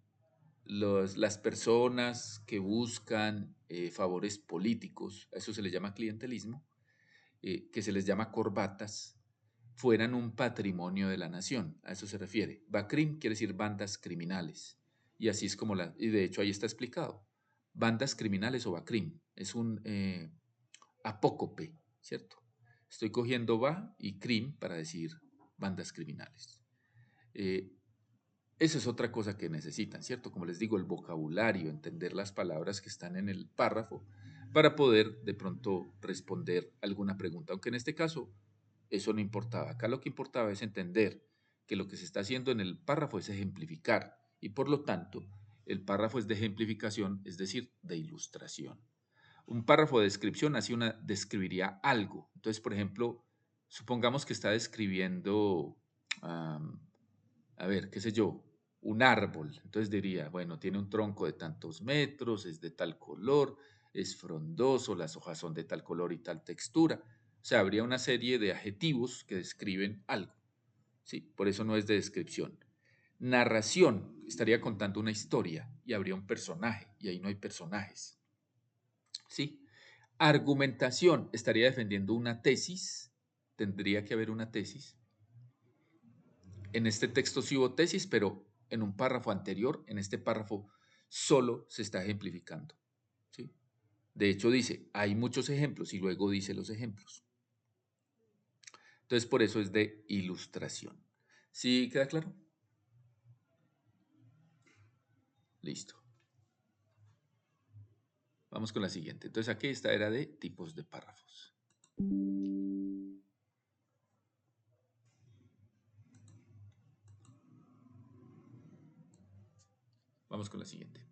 las personas que buscan favores políticos, a eso se le llama clientelismo, que se les llama corbatas, fueran un patrimonio de la nación. A eso se refiere. Bacrim quiere decir bandas criminales. Y así es como y de hecho ahí está explicado. Bandas criminales o Bacrim. Es un apócope, ¿cierto? Estoy cogiendo ba y crim para decir bandas criminales. Eso es otra cosa que necesitan, ¿cierto? Como les digo, el vocabulario, entender las palabras que están en el párrafo para poder de pronto responder alguna pregunta, aunque en este caso eso no importaba. Acá lo que importaba es entender que lo que se está haciendo en el párrafo es ejemplificar y por lo tanto el párrafo es de ejemplificación, es decir, de ilustración. Un párrafo de descripción así describiría algo. Entonces, por ejemplo, supongamos que está describiendo, a ver, qué sé yo, un árbol. Entonces diría, bueno, tiene un tronco de tantos metros, es de tal color, es frondoso, las hojas son de tal color y tal textura. O sea, habría una serie de adjetivos que describen algo. ¿Sí? Por eso no es de descripción. Narración, estaría contando una historia y habría un personaje y ahí no hay personajes. ¿Sí? Argumentación, estaría defendiendo una tesis, tendría que haber una tesis. En este texto sí hubo tesis, pero en un párrafo anterior, en este párrafo, solo se está ejemplificando. ¿Sí? De hecho dice, hay muchos ejemplos y luego dice los ejemplos. Entonces por eso es de ilustración. ¿Sí queda claro? Listo. Vamos con la siguiente. Entonces aquí esta era de tipos de párrafos. Vamos con la siguiente.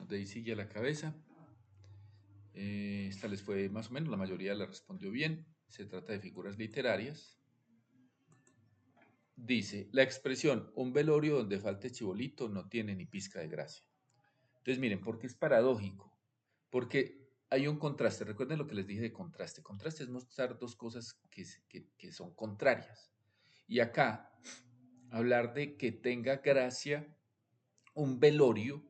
Daisy ya la cabeza. Esta les fue más o menos, la mayoría la respondió bien. Se trata de figuras literarias. Dice, la expresión un velorio donde falte chibolito no tiene ni pizca de gracia. Entonces miren, ¿por qué es paradójico? Porque hay un contraste. Recuerden lo que les dije de contraste. Contraste es mostrar dos cosas que son contrarias. Y acá, hablar de que tenga gracia un velorio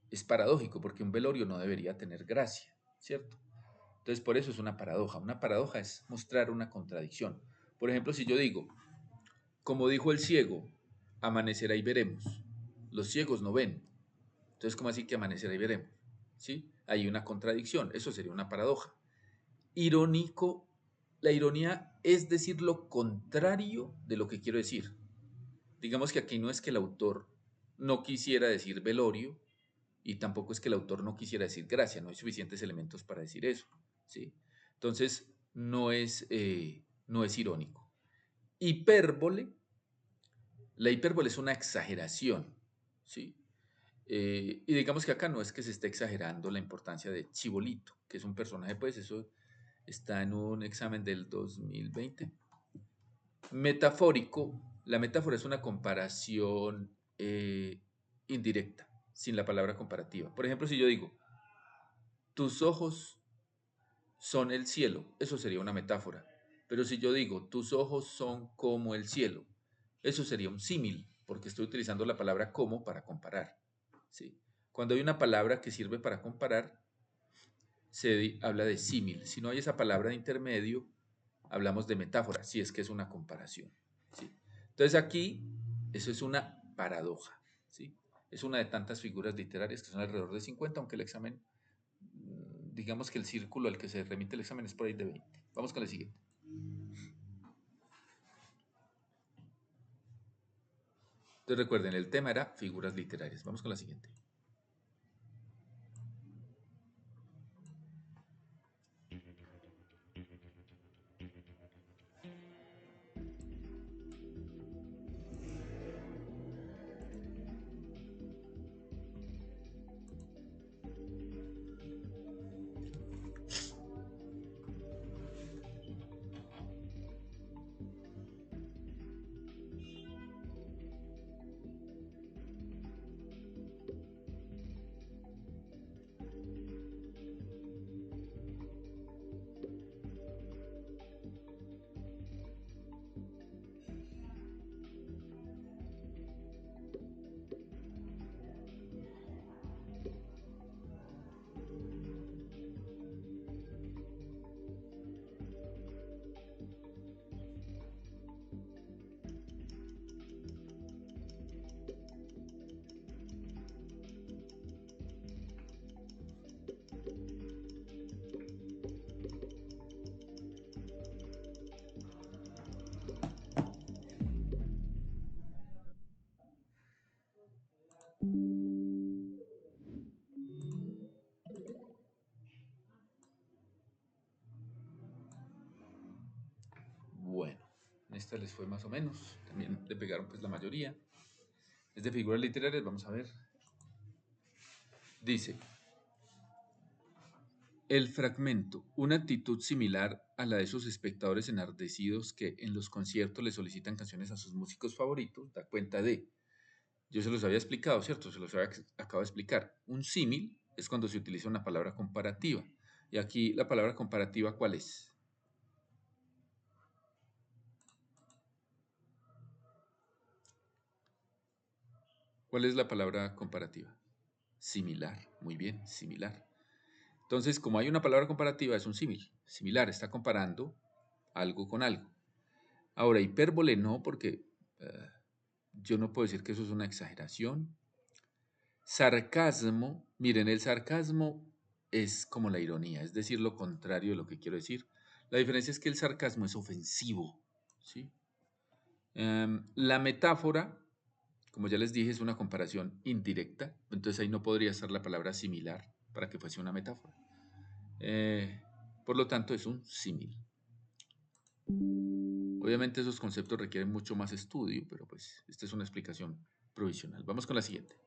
es paradójico, porque un velorio no debería tener gracia, ¿cierto? Entonces, por eso es una paradoja. Una paradoja es mostrar una contradicción. Por ejemplo, si yo digo, como dijo el ciego, amanecerá y veremos. Los ciegos no ven. Entonces, ¿cómo así que amanecerá y veremos? ¿Sí? Hay una contradicción. Eso sería una paradoja. Irónico, la ironía es decir lo contrario de lo que quiero decir. Digamos que aquí no es que el autor no quisiera decir velorio y tampoco es que el autor no quisiera decir gracia, no hay suficientes elementos para decir eso, ¿sí? Entonces, no es irónico. Hipérbole, la hipérbole es una exageración, ¿sí? Y digamos que acá no es que se esté exagerando la importancia de Chibolito, que es un personaje, pues eso está en un examen del 2020. Metafórico, la metáfora es una comparación indirecta, sin la palabra comparativa. Por ejemplo, si yo digo, tus ojos son el cielo, eso sería una metáfora. Pero si yo digo, tus ojos son como el cielo, eso sería un símil, porque estoy utilizando la palabra como para comparar. ¿Sí? Cuando hay una palabra que sirve para comparar, se habla de símil. Si no hay esa palabra de intermedio, hablamos de metáfora, si es que es una comparación. ¿Sí? Entonces aquí, eso es una paradoja. ¿Sí? Es una de tantas figuras literarias que son alrededor de 50, aunque el examen, digamos que el círculo al que se remite el examen es por ahí de 20. Vamos con la siguiente. Entonces recuerden, el tema era figuras literarias. Vamos con la siguiente. Bueno, esta les fue más o menos. También le pegaron pues la mayoría. Es de figuras literarias, vamos a ver. Dice, el fragmento, una actitud similar a la de esos espectadores enardecidos que en los conciertos le solicitan canciones a sus músicos favoritos, da cuenta de, yo se los había explicado, ¿cierto? Se los acabo de explicar. Un símil es cuando se utiliza una palabra comparativa. Y aquí la palabra comparativa, ¿cuál es? ¿Cuál es la palabra comparativa? Similar, muy bien, similar. Entonces, como hay una palabra comparativa, es un símil, similar, está comparando algo con algo. Ahora, hipérbole no, porque yo no puedo decir que eso es una exageración. Sarcasmo, miren, el sarcasmo es como la ironía, es decir, lo contrario de lo que quiero decir. La diferencia es que el sarcasmo es ofensivo, ¿sí? La metáfora, como ya les dije, es una comparación indirecta, entonces ahí no podría ser la palabra similar para que fuese una metáfora. Por lo tanto, es un símil. Obviamente esos conceptos requieren mucho más estudio, pero pues esta es una explicación provisional. Vamos con la siguiente.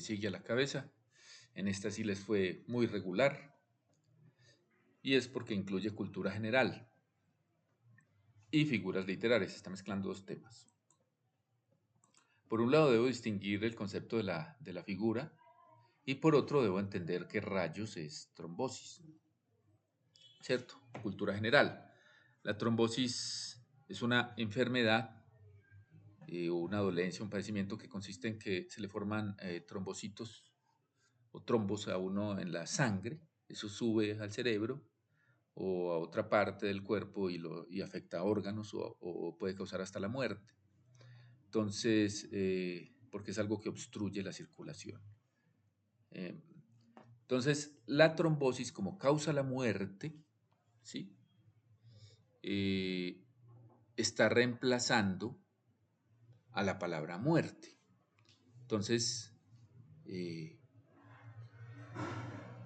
sigue a la cabeza. En esta sí les fue muy regular. Y es porque incluye cultura general y figuras literarias. Está mezclando dos temas. Por un lado debo distinguir el concepto de la figura y por otro debo entender qué rayos es trombosis. ¿Cierto? Cultura general. La trombosis es una enfermedad o una dolencia, un padecimiento que consiste en que se le forman trombocitos o trombos a uno en la sangre. Eso sube al cerebro o a otra parte del cuerpo y afecta a órganos o puede causar hasta la muerte. Entonces, porque es algo que obstruye la circulación. Eh, entonces, la trombosis como causa la muerte, ¿sí? Está reemplazando a la palabra muerte. Entonces, en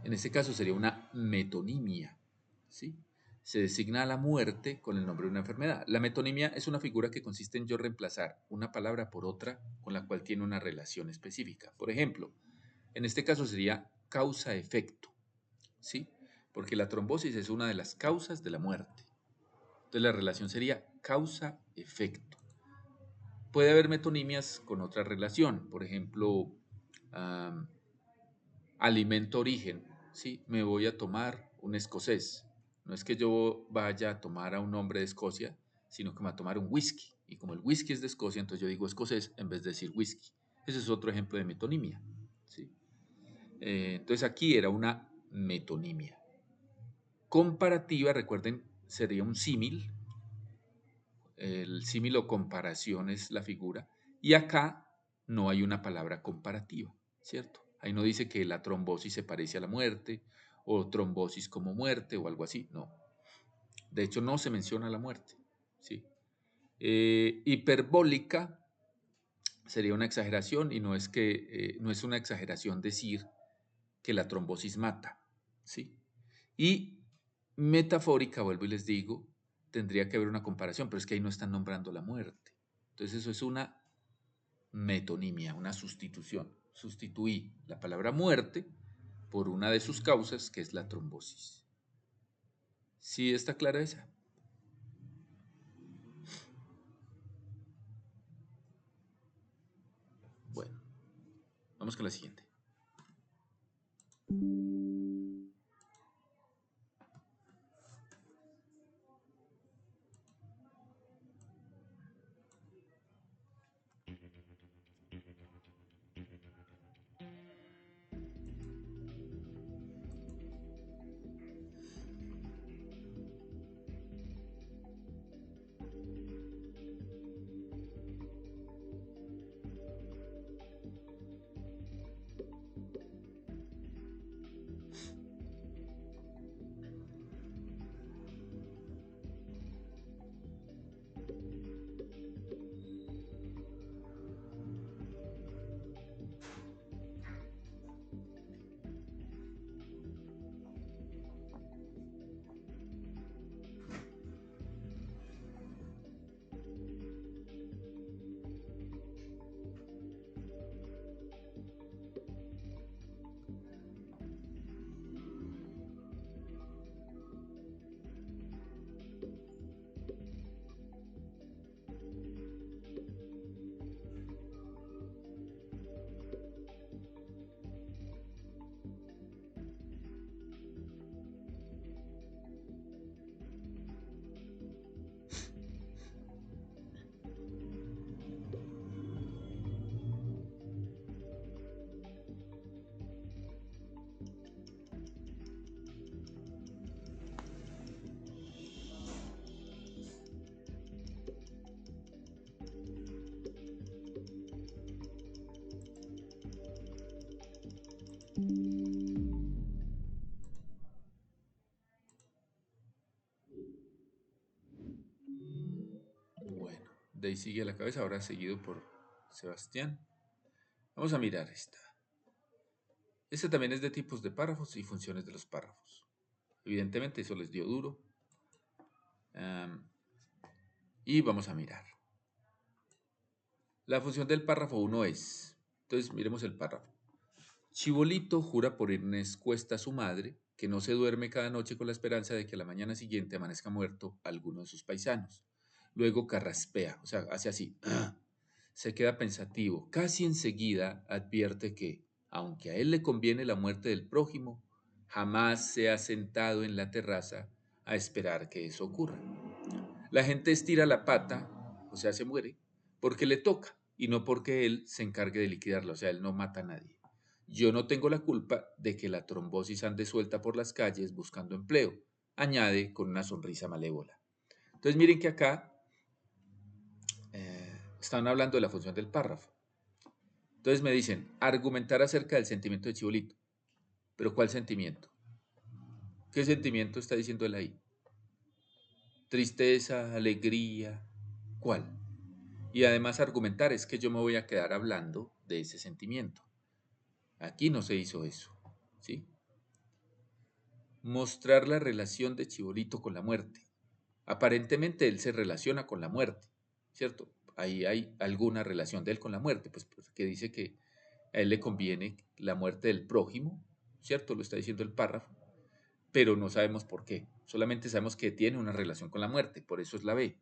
este caso sería una metonimia, ¿sí? Se designa a la muerte con el nombre de una enfermedad. La metonimia es una figura que consiste en yo reemplazar una palabra por otra con la cual tiene una relación específica. Por ejemplo, en este caso sería causa-efecto, ¿sí? Porque la trombosis es una de las causas de la muerte. Entonces la relación sería causa-efecto. Puede haber metonimias con otra relación, por ejemplo, alimento-origen, ¿sí? Me voy a tomar un escocés. No es que yo vaya a tomar a un hombre de Escocia, sino que me va a tomar un whisky. Y como el whisky es de Escocia, entonces yo digo escocés en vez de decir whisky. Ese es otro ejemplo de metonimia, ¿sí? Entonces aquí era una metonimia. Comparativa, recuerden, sería un símil. El símil o comparación es la figura. Y acá no hay una palabra comparativa, ¿cierto? Ahí no dice que la trombosis se parece a la muerte o trombosis como muerte o algo así, no. De hecho, no se menciona la muerte, ¿sí? Hiperbólica sería una exageración y no es una exageración decir que la trombosis mata, ¿sí? Y metafórica, vuelvo y les digo, tendría que haber una comparación, pero es que ahí no están nombrando la muerte. Entonces eso es una metonimia, una sustitución. Sustituí la palabra muerte por una de sus causas, que es la trombosis. ¿Sí está clara esa? Bueno, vamos con la siguiente. Bueno, de ahí sigue la cabeza, ahora seguido por Sebastián. Vamos a mirar esta. Este también es de tipos de párrafos y funciones de los párrafos. Evidentemente eso les dio duro. Y vamos a mirar. La función del párrafo 1 es, entonces miremos el párrafo. Chibolito jura por Ernest Cuesta, su madre, que no se duerme cada noche con la esperanza de que a la mañana siguiente amanezca muerto alguno de sus paisanos. Luego carraspea, o sea, hace así. Se queda pensativo. Casi enseguida advierte que, aunque a él le conviene la muerte del prójimo, jamás se ha sentado en la terraza a esperar que eso ocurra. La gente estira la pata, o sea, se muere, porque le toca y no porque él se encargue de liquidarla, o sea, él no mata a nadie. Yo no tengo la culpa de que la trombosis ande suelta por las calles buscando empleo, añade con una sonrisa malévola. Entonces miren que acá están hablando de la función del párrafo. Entonces me dicen, argumentar acerca del sentimiento de Chibolito. ¿Pero cuál sentimiento? ¿Qué sentimiento está diciendo él ahí? Tristeza, alegría, ¿cuál? Y además argumentar es que yo me voy a quedar hablando de ese sentimiento. Aquí no se hizo eso, ¿sí? Mostrar la relación de Chibolito con la muerte. Aparentemente él se relaciona con la muerte, ¿cierto? Ahí hay alguna relación de él con la muerte, pues porque dice que a él le conviene la muerte del prójimo, ¿cierto? Lo está diciendo el párrafo, pero no sabemos por qué. Solamente sabemos que tiene una relación con la muerte, por eso es la B.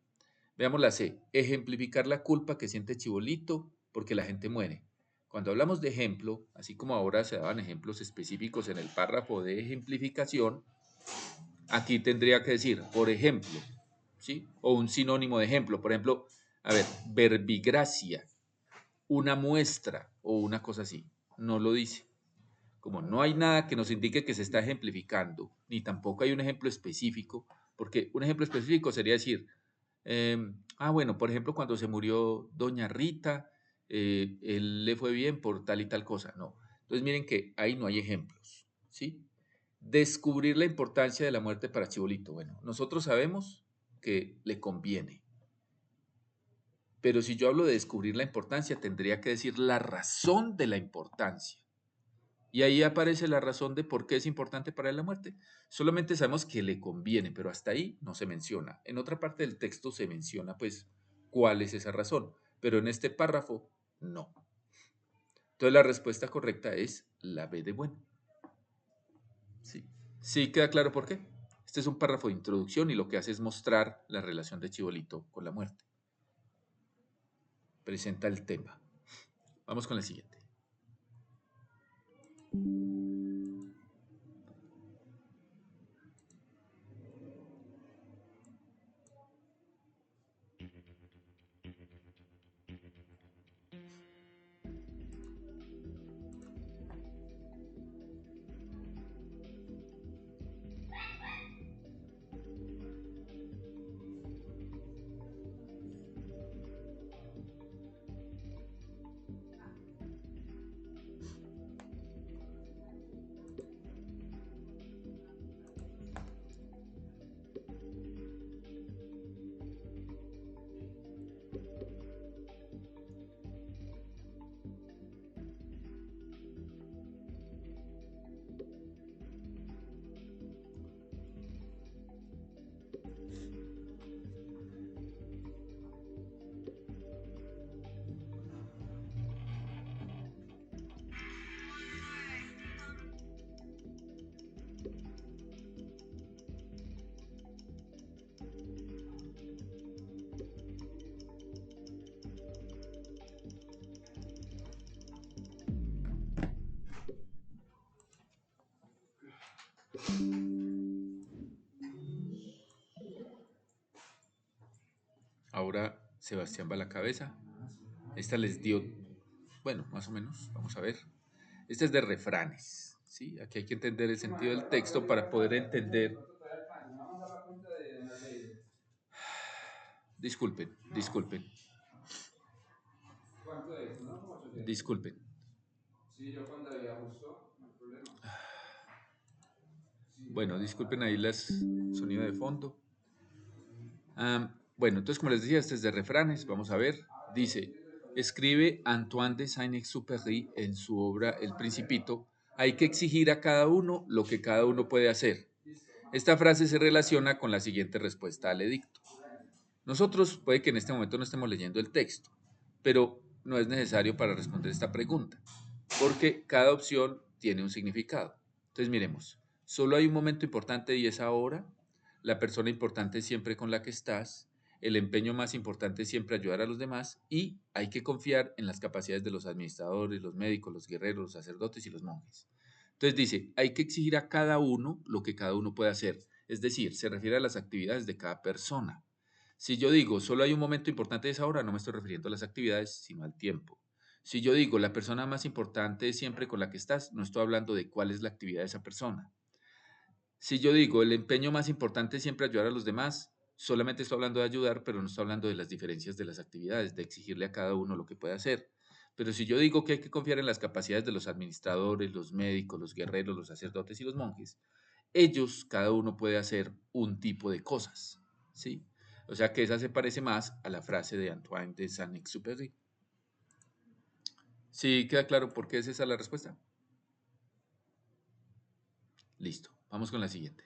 Veamos la C. Ejemplificar la culpa que siente Chibolito porque la gente muere. Cuando hablamos de ejemplo, así como ahora se daban ejemplos específicos en el párrafo de ejemplificación, aquí tendría que decir, por ejemplo, ¿sí? O un sinónimo de ejemplo. Por ejemplo, a ver, verbigracia, una muestra o una cosa así. No lo dice. Como no hay nada que nos indique que se está ejemplificando, ni tampoco hay un ejemplo específico, porque un ejemplo específico sería decir, bueno, por ejemplo, cuando se murió doña Rita, él le fue bien por tal y tal cosa. No. Entonces miren que ahí no hay ejemplos, ¿sí? Descubrir la importancia de la muerte para Chibolito. Bueno, nosotros sabemos que le conviene, pero si yo hablo de descubrir la importancia, tendría que decir la razón de la importancia. Y ahí aparece la razón de por qué es importante para él la muerte. Solamente sabemos que le conviene, pero hasta ahí no se menciona. En otra parte del texto se menciona, pues, cuál es esa razón, pero en este párrafo no. Entonces la respuesta correcta es la B de bueno. Sí. Sí, queda claro por qué. Este es un párrafo de introducción y lo que hace es mostrar la relación de Chibolito con la muerte. Presenta el tema. Vamos con la siguiente. Ahora Sebastián va a la cabeza. Esta les dio, bueno, más o menos, vamos a ver. Esta es de refranes, ¿sí? Aquí hay que entender el sentido del texto para poder entender. Disculpen, disculpen. Disculpen. Bueno, disculpen ahí las sonido de fondo. Bueno, entonces como les decía, este es de refranes, vamos a ver. Dice, escribe Antoine de Saint-Exupéry en su obra El Principito, hay que exigir a cada uno lo que cada uno puede hacer. Esta frase se relaciona con la siguiente respuesta al edicto. Nosotros puede que en este momento no estemos leyendo el texto, pero no es necesario para responder esta pregunta. porque cada opción tiene un significado. Entonces miremos, solo hay un momento importante y es ahora, la persona importante siempre con la que estás, el empeño más importante es siempre ayudar a los demás y hay que confiar en las capacidades de los administradores, los médicos, los guerreros, los sacerdotes y los monjes. Entonces dice, hay que exigir a cada uno lo que cada uno puede hacer, es decir, se refiere a las actividades de cada persona. Si yo digo, solo hay un momento importante y es ahora, no me estoy refiriendo a las actividades, sino al tiempo. Si yo digo, la persona más importante es siempre con la que estás, no estoy hablando de cuál es la actividad de esa persona. Si yo digo, el empeño más importante es siempre ayudar a los demás, solamente estoy hablando de ayudar, pero no estoy hablando de las diferencias de las actividades, de exigirle a cada uno lo que puede hacer. Pero si yo digo que hay que confiar en las capacidades de los administradores, los médicos, los guerreros, los sacerdotes y los monjes, ellos, cada uno puede hacer un tipo de cosas, ¿sí? O sea que esa se parece más a la frase de Antoine de Saint-Exupéry. ¿Sí queda claro por qué es esa la respuesta? Listo, vamos con la siguiente.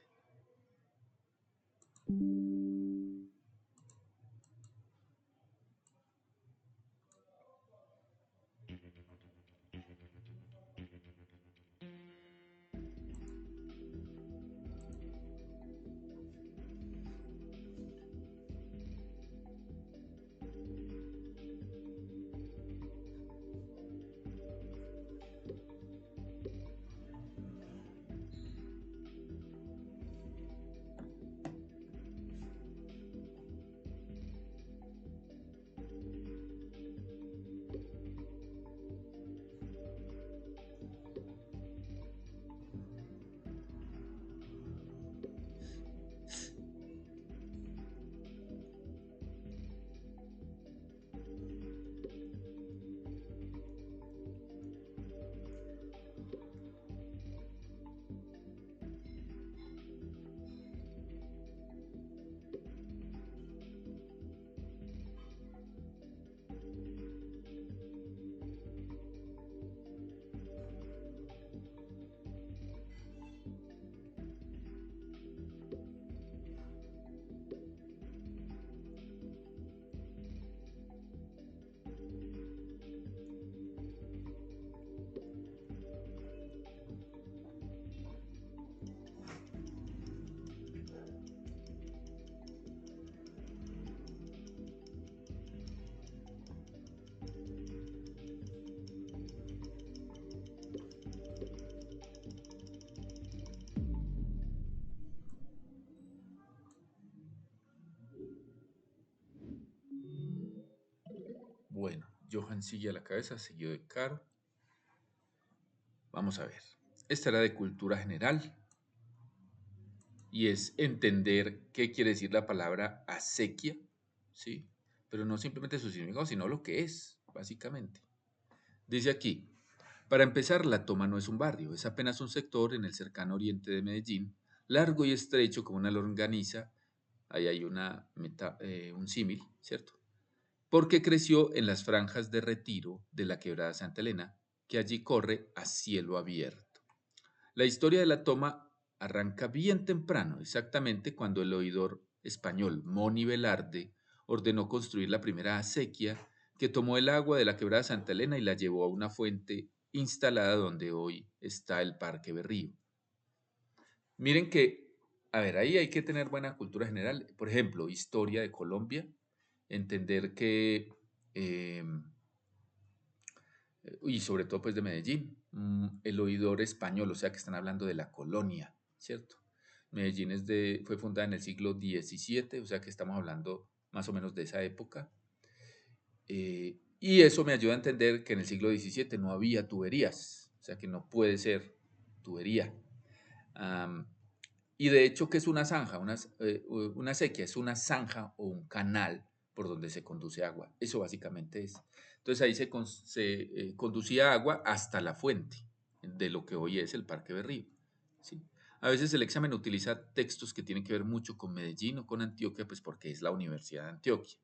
Bueno, Johan sigue a la cabeza, seguido de Caro. Vamos a ver. Esta era de cultura general y es entender qué quiere decir la palabra acequia, ¿sí? Pero no simplemente su significado, sino lo que es, básicamente. Dice aquí, para empezar, La Toma no es un barrio, es apenas un sector en el cercano oriente de Medellín, largo y estrecho como una longaniza, ahí hay un símil, ¿cierto? Porque creció en las franjas de retiro de la quebrada Santa Elena, que allí corre a cielo abierto. La historia de La Toma arranca bien temprano, exactamente cuando el oidor español Moni Velarde ordenó construir la primera acequia que tomó el agua de la quebrada Santa Elena y la llevó a una fuente instalada donde hoy está el Parque Berrío. Miren que, a ver, ahí hay que tener buena cultura general. Por ejemplo, historia de Colombia, entender que, y sobre todo pues de Medellín, el oidor español, o sea que están hablando de la colonia, ¿cierto? Medellín fue fundada en el siglo XVII, o sea que estamos hablando más o menos de esa época. Y eso me ayuda a entender que en el siglo XVII no había tuberías, o sea que no puede ser tubería. Am, y de hecho, ¿qué es una zanja? Una acequia es una zanja o un canal por donde se conduce agua. Eso básicamente es. Entonces ahí se conducía agua hasta la fuente de lo que hoy es el Parque Berrío, ¿sí? A veces el examen utiliza textos que tienen que ver mucho con Medellín o con Antioquia, pues porque es la Universidad de Antioquia.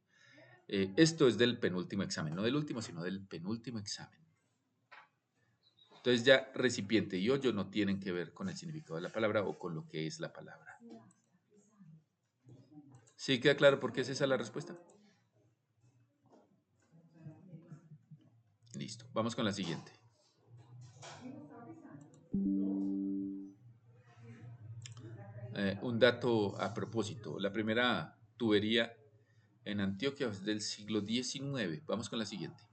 Esto es del penúltimo examen, no del último, sino del penúltimo examen. Entonces ya recipiente y hoyo no tienen que ver con el significado de la palabra o con lo que es la palabra. ¿Sí queda claro por qué es esa la respuesta? Listo, vamos con la siguiente. Un dato a propósito, la primera tubería en Antioquia es del siglo XIX. Vamos con la siguiente.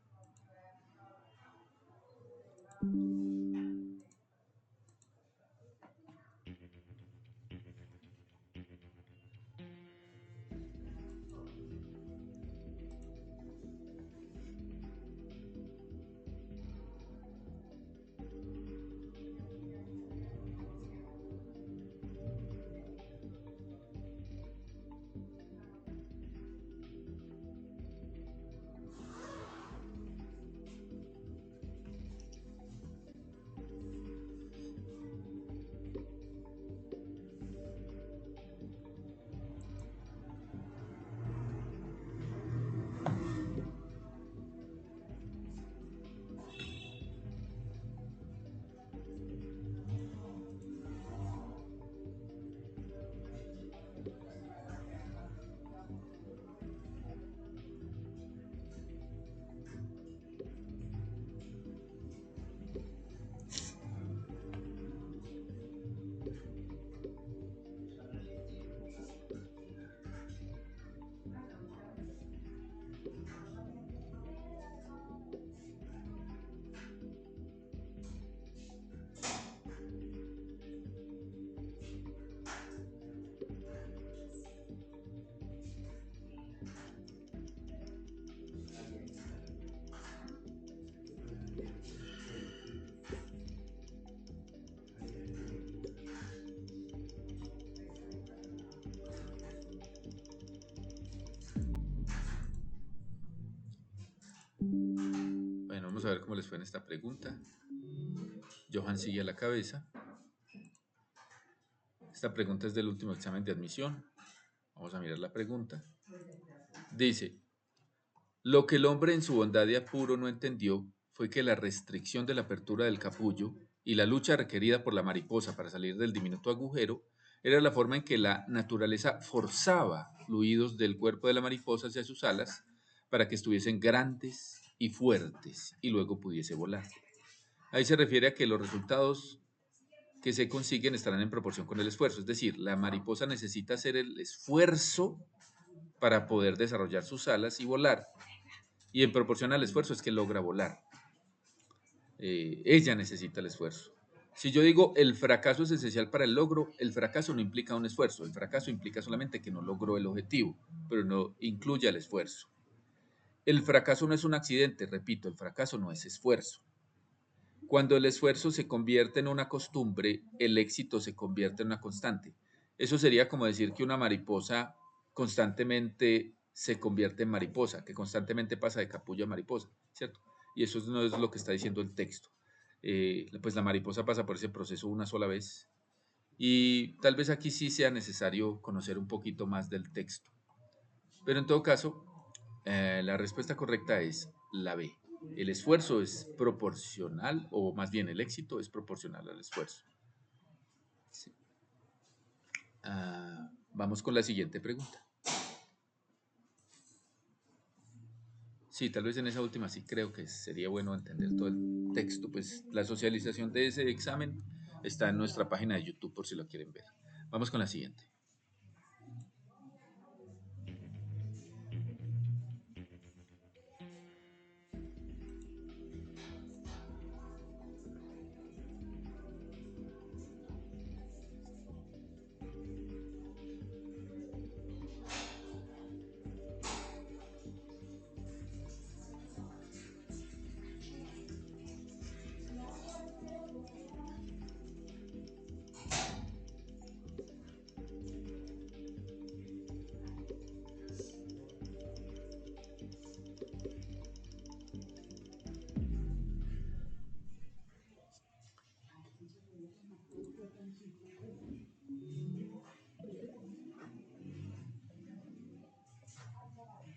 Bueno, vamos a ver cómo les fue en esta pregunta. Johan sigue a la cabeza. Esta pregunta es del último examen de admisión. Vamos a mirar la pregunta. Dice, lo que el hombre en su bondad de apuro no entendió fue que la restricción de la apertura del capullo y la lucha requerida por la mariposa para salir del diminuto agujero era la forma en que la naturaleza forzaba fluidos del cuerpo de la mariposa hacia sus alas para que estuviesen grandes y fuertes y luego pudiese volar. Ahí se refiere a que los resultados que se consiguen estarán en proporción con el esfuerzo, es decir, la mariposa necesita hacer el esfuerzo para poder desarrollar sus alas y volar, y en proporción al esfuerzo es que logra volar. Ella necesita el esfuerzo. Si yo digo el fracaso es esencial para el logro, el fracaso no implica un esfuerzo, el fracaso implica solamente que no logró el objetivo, pero no incluye el esfuerzo. El fracaso no es un accidente, repito, el fracaso no es esfuerzo. Cuando el esfuerzo se convierte en una costumbre, el éxito se convierte en una constante. Eso sería como decir que una mariposa constantemente se convierte en mariposa, que constantemente pasa de capullo a mariposa, ¿cierto? Y eso no es lo que está diciendo el texto. Pues la mariposa pasa por ese proceso una sola vez. Y tal vez aquí sí sea necesario conocer un poquito más del texto. Pero en todo caso, la respuesta correcta es la B. El esfuerzo es proporcional, o más bien el éxito es proporcional al esfuerzo. Sí. Vamos con la siguiente pregunta. Sí, tal vez en esa última sí creo que sería bueno entender todo el texto. Pues la socialización de ese examen está en nuestra página de YouTube por si lo quieren ver. Vamos con la siguiente.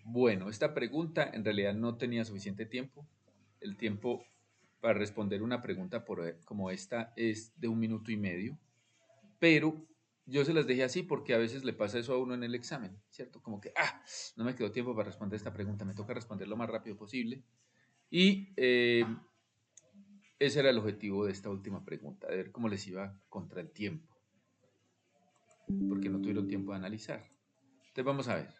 Bueno, esta pregunta en realidad no tenía suficiente tiempo. El tiempo para responder una pregunta como esta es de 1 minuto y medio, pero yo se las dejé así porque a veces le pasa eso a uno en el examen, ¿cierto? Como que, no me quedó tiempo para responder esta pregunta, me toca responder lo más rápido posible. Y ese era el objetivo de esta última pregunta, de ver cómo les iba contra el tiempo, porque no tuvieron tiempo de analizar. Entonces vamos a ver.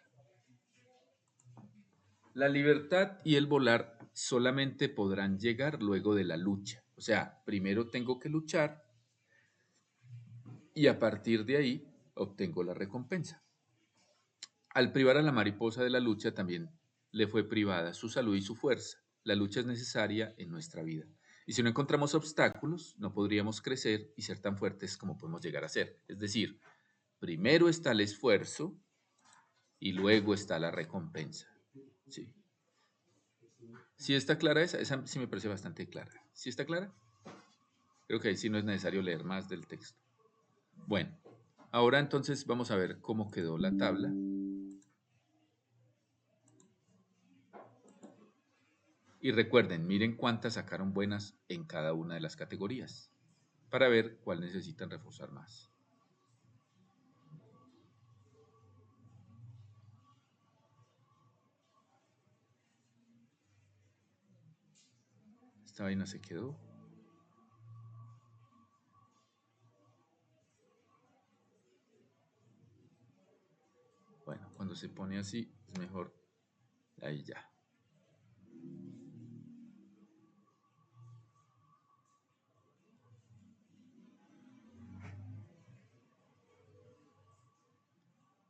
La libertad y el volar solamente podrán llegar luego de la lucha. O sea, primero tengo que luchar y a partir de ahí obtengo la recompensa. Al privar a la mariposa de la lucha también le fue privada su salud y su fuerza. La lucha es necesaria en nuestra vida. Y si no encontramos obstáculos, no podríamos crecer y ser tan fuertes como podemos llegar a ser. Es decir, primero está el esfuerzo y luego está la recompensa. Sí. ¿Sí está clara esa? Esa sí me parece bastante clara. ¿Sí está clara? Creo que ahí sí no es necesario leer más del texto. Bueno, ahora entonces vamos a ver cómo quedó la tabla. Y recuerden, miren cuántas sacaron buenas en cada una de las categorías para ver cuál necesitan reforzar más. Esta vaina se quedó. Bueno, cuando se pone así es mejor. Ahí ya.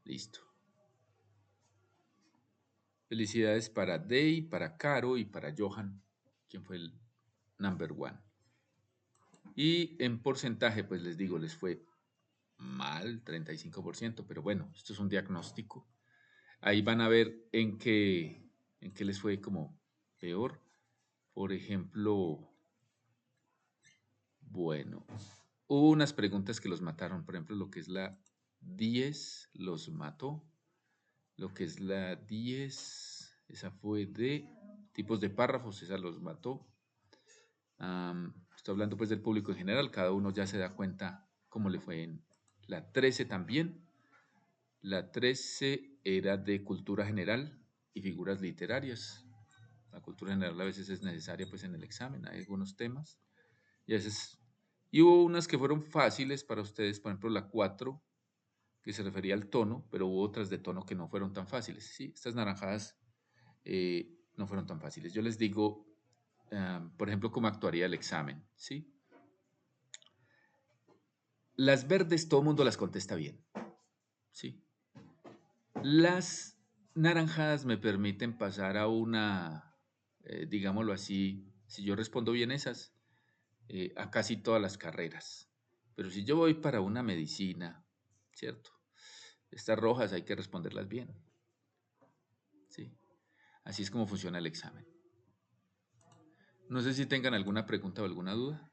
Listo. Felicidades para Day, para Caro y para Johan, quien fue el number one. Y en porcentaje, pues les digo, les fue mal, 35%, pero bueno, esto es un diagnóstico. Ahí van a ver en qué les fue como peor. Por ejemplo, bueno, hubo unas preguntas que los mataron. Por ejemplo, lo que es la 10 los mató. Lo que es la 10, esa fue de tipos de párrafos, esa los mató. Estoy hablando pues del público en general, cada uno ya se da cuenta cómo le fue en la 13 también. La 13 era de cultura general y figuras literarias. La cultura general a veces es necesaria pues en el examen, hay algunos temas. Y, a veces, y hubo unas que fueron fáciles para ustedes, por ejemplo la 4, que se refería al tono, pero hubo otras de tono que no fueron tan fáciles. Sí, estas naranjadas no fueron tan fáciles. Yo les digo, por ejemplo, cómo actuaría el examen. ¿Sí? Las verdes todo el mundo las contesta bien. ¿Sí? Las naranjadas me permiten pasar a una, digámoslo así, si yo respondo bien esas, a casi todas las carreras. Pero si yo voy para una medicina, ¿cierto? Estas rojas hay que responderlas bien. ¿Sí? Así es como funciona el examen. No sé si tengan alguna pregunta o alguna duda.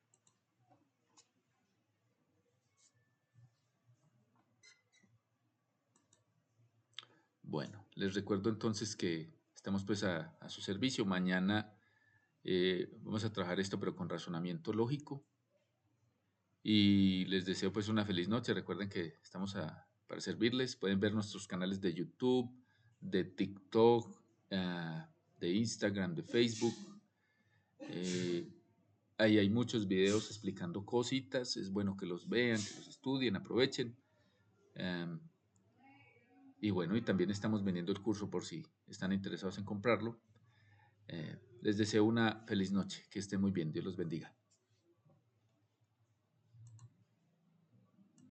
Bueno, les recuerdo entonces que estamos pues a su servicio. Mañana vamos a trabajar esto pero con razonamiento lógico. Y les deseo pues una feliz noche. Recuerden que estamos para servirles. Pueden ver nuestros canales de YouTube, de TikTok, de Instagram, de Facebook. Ahí hay muchos videos explicando cositas. Es bueno que los vean, que los estudien, aprovechen. Em, y bueno, y también estamos vendiendo el curso por si están interesados en comprarlo. Les deseo una feliz noche. Que estén muy bien. Dios los bendiga.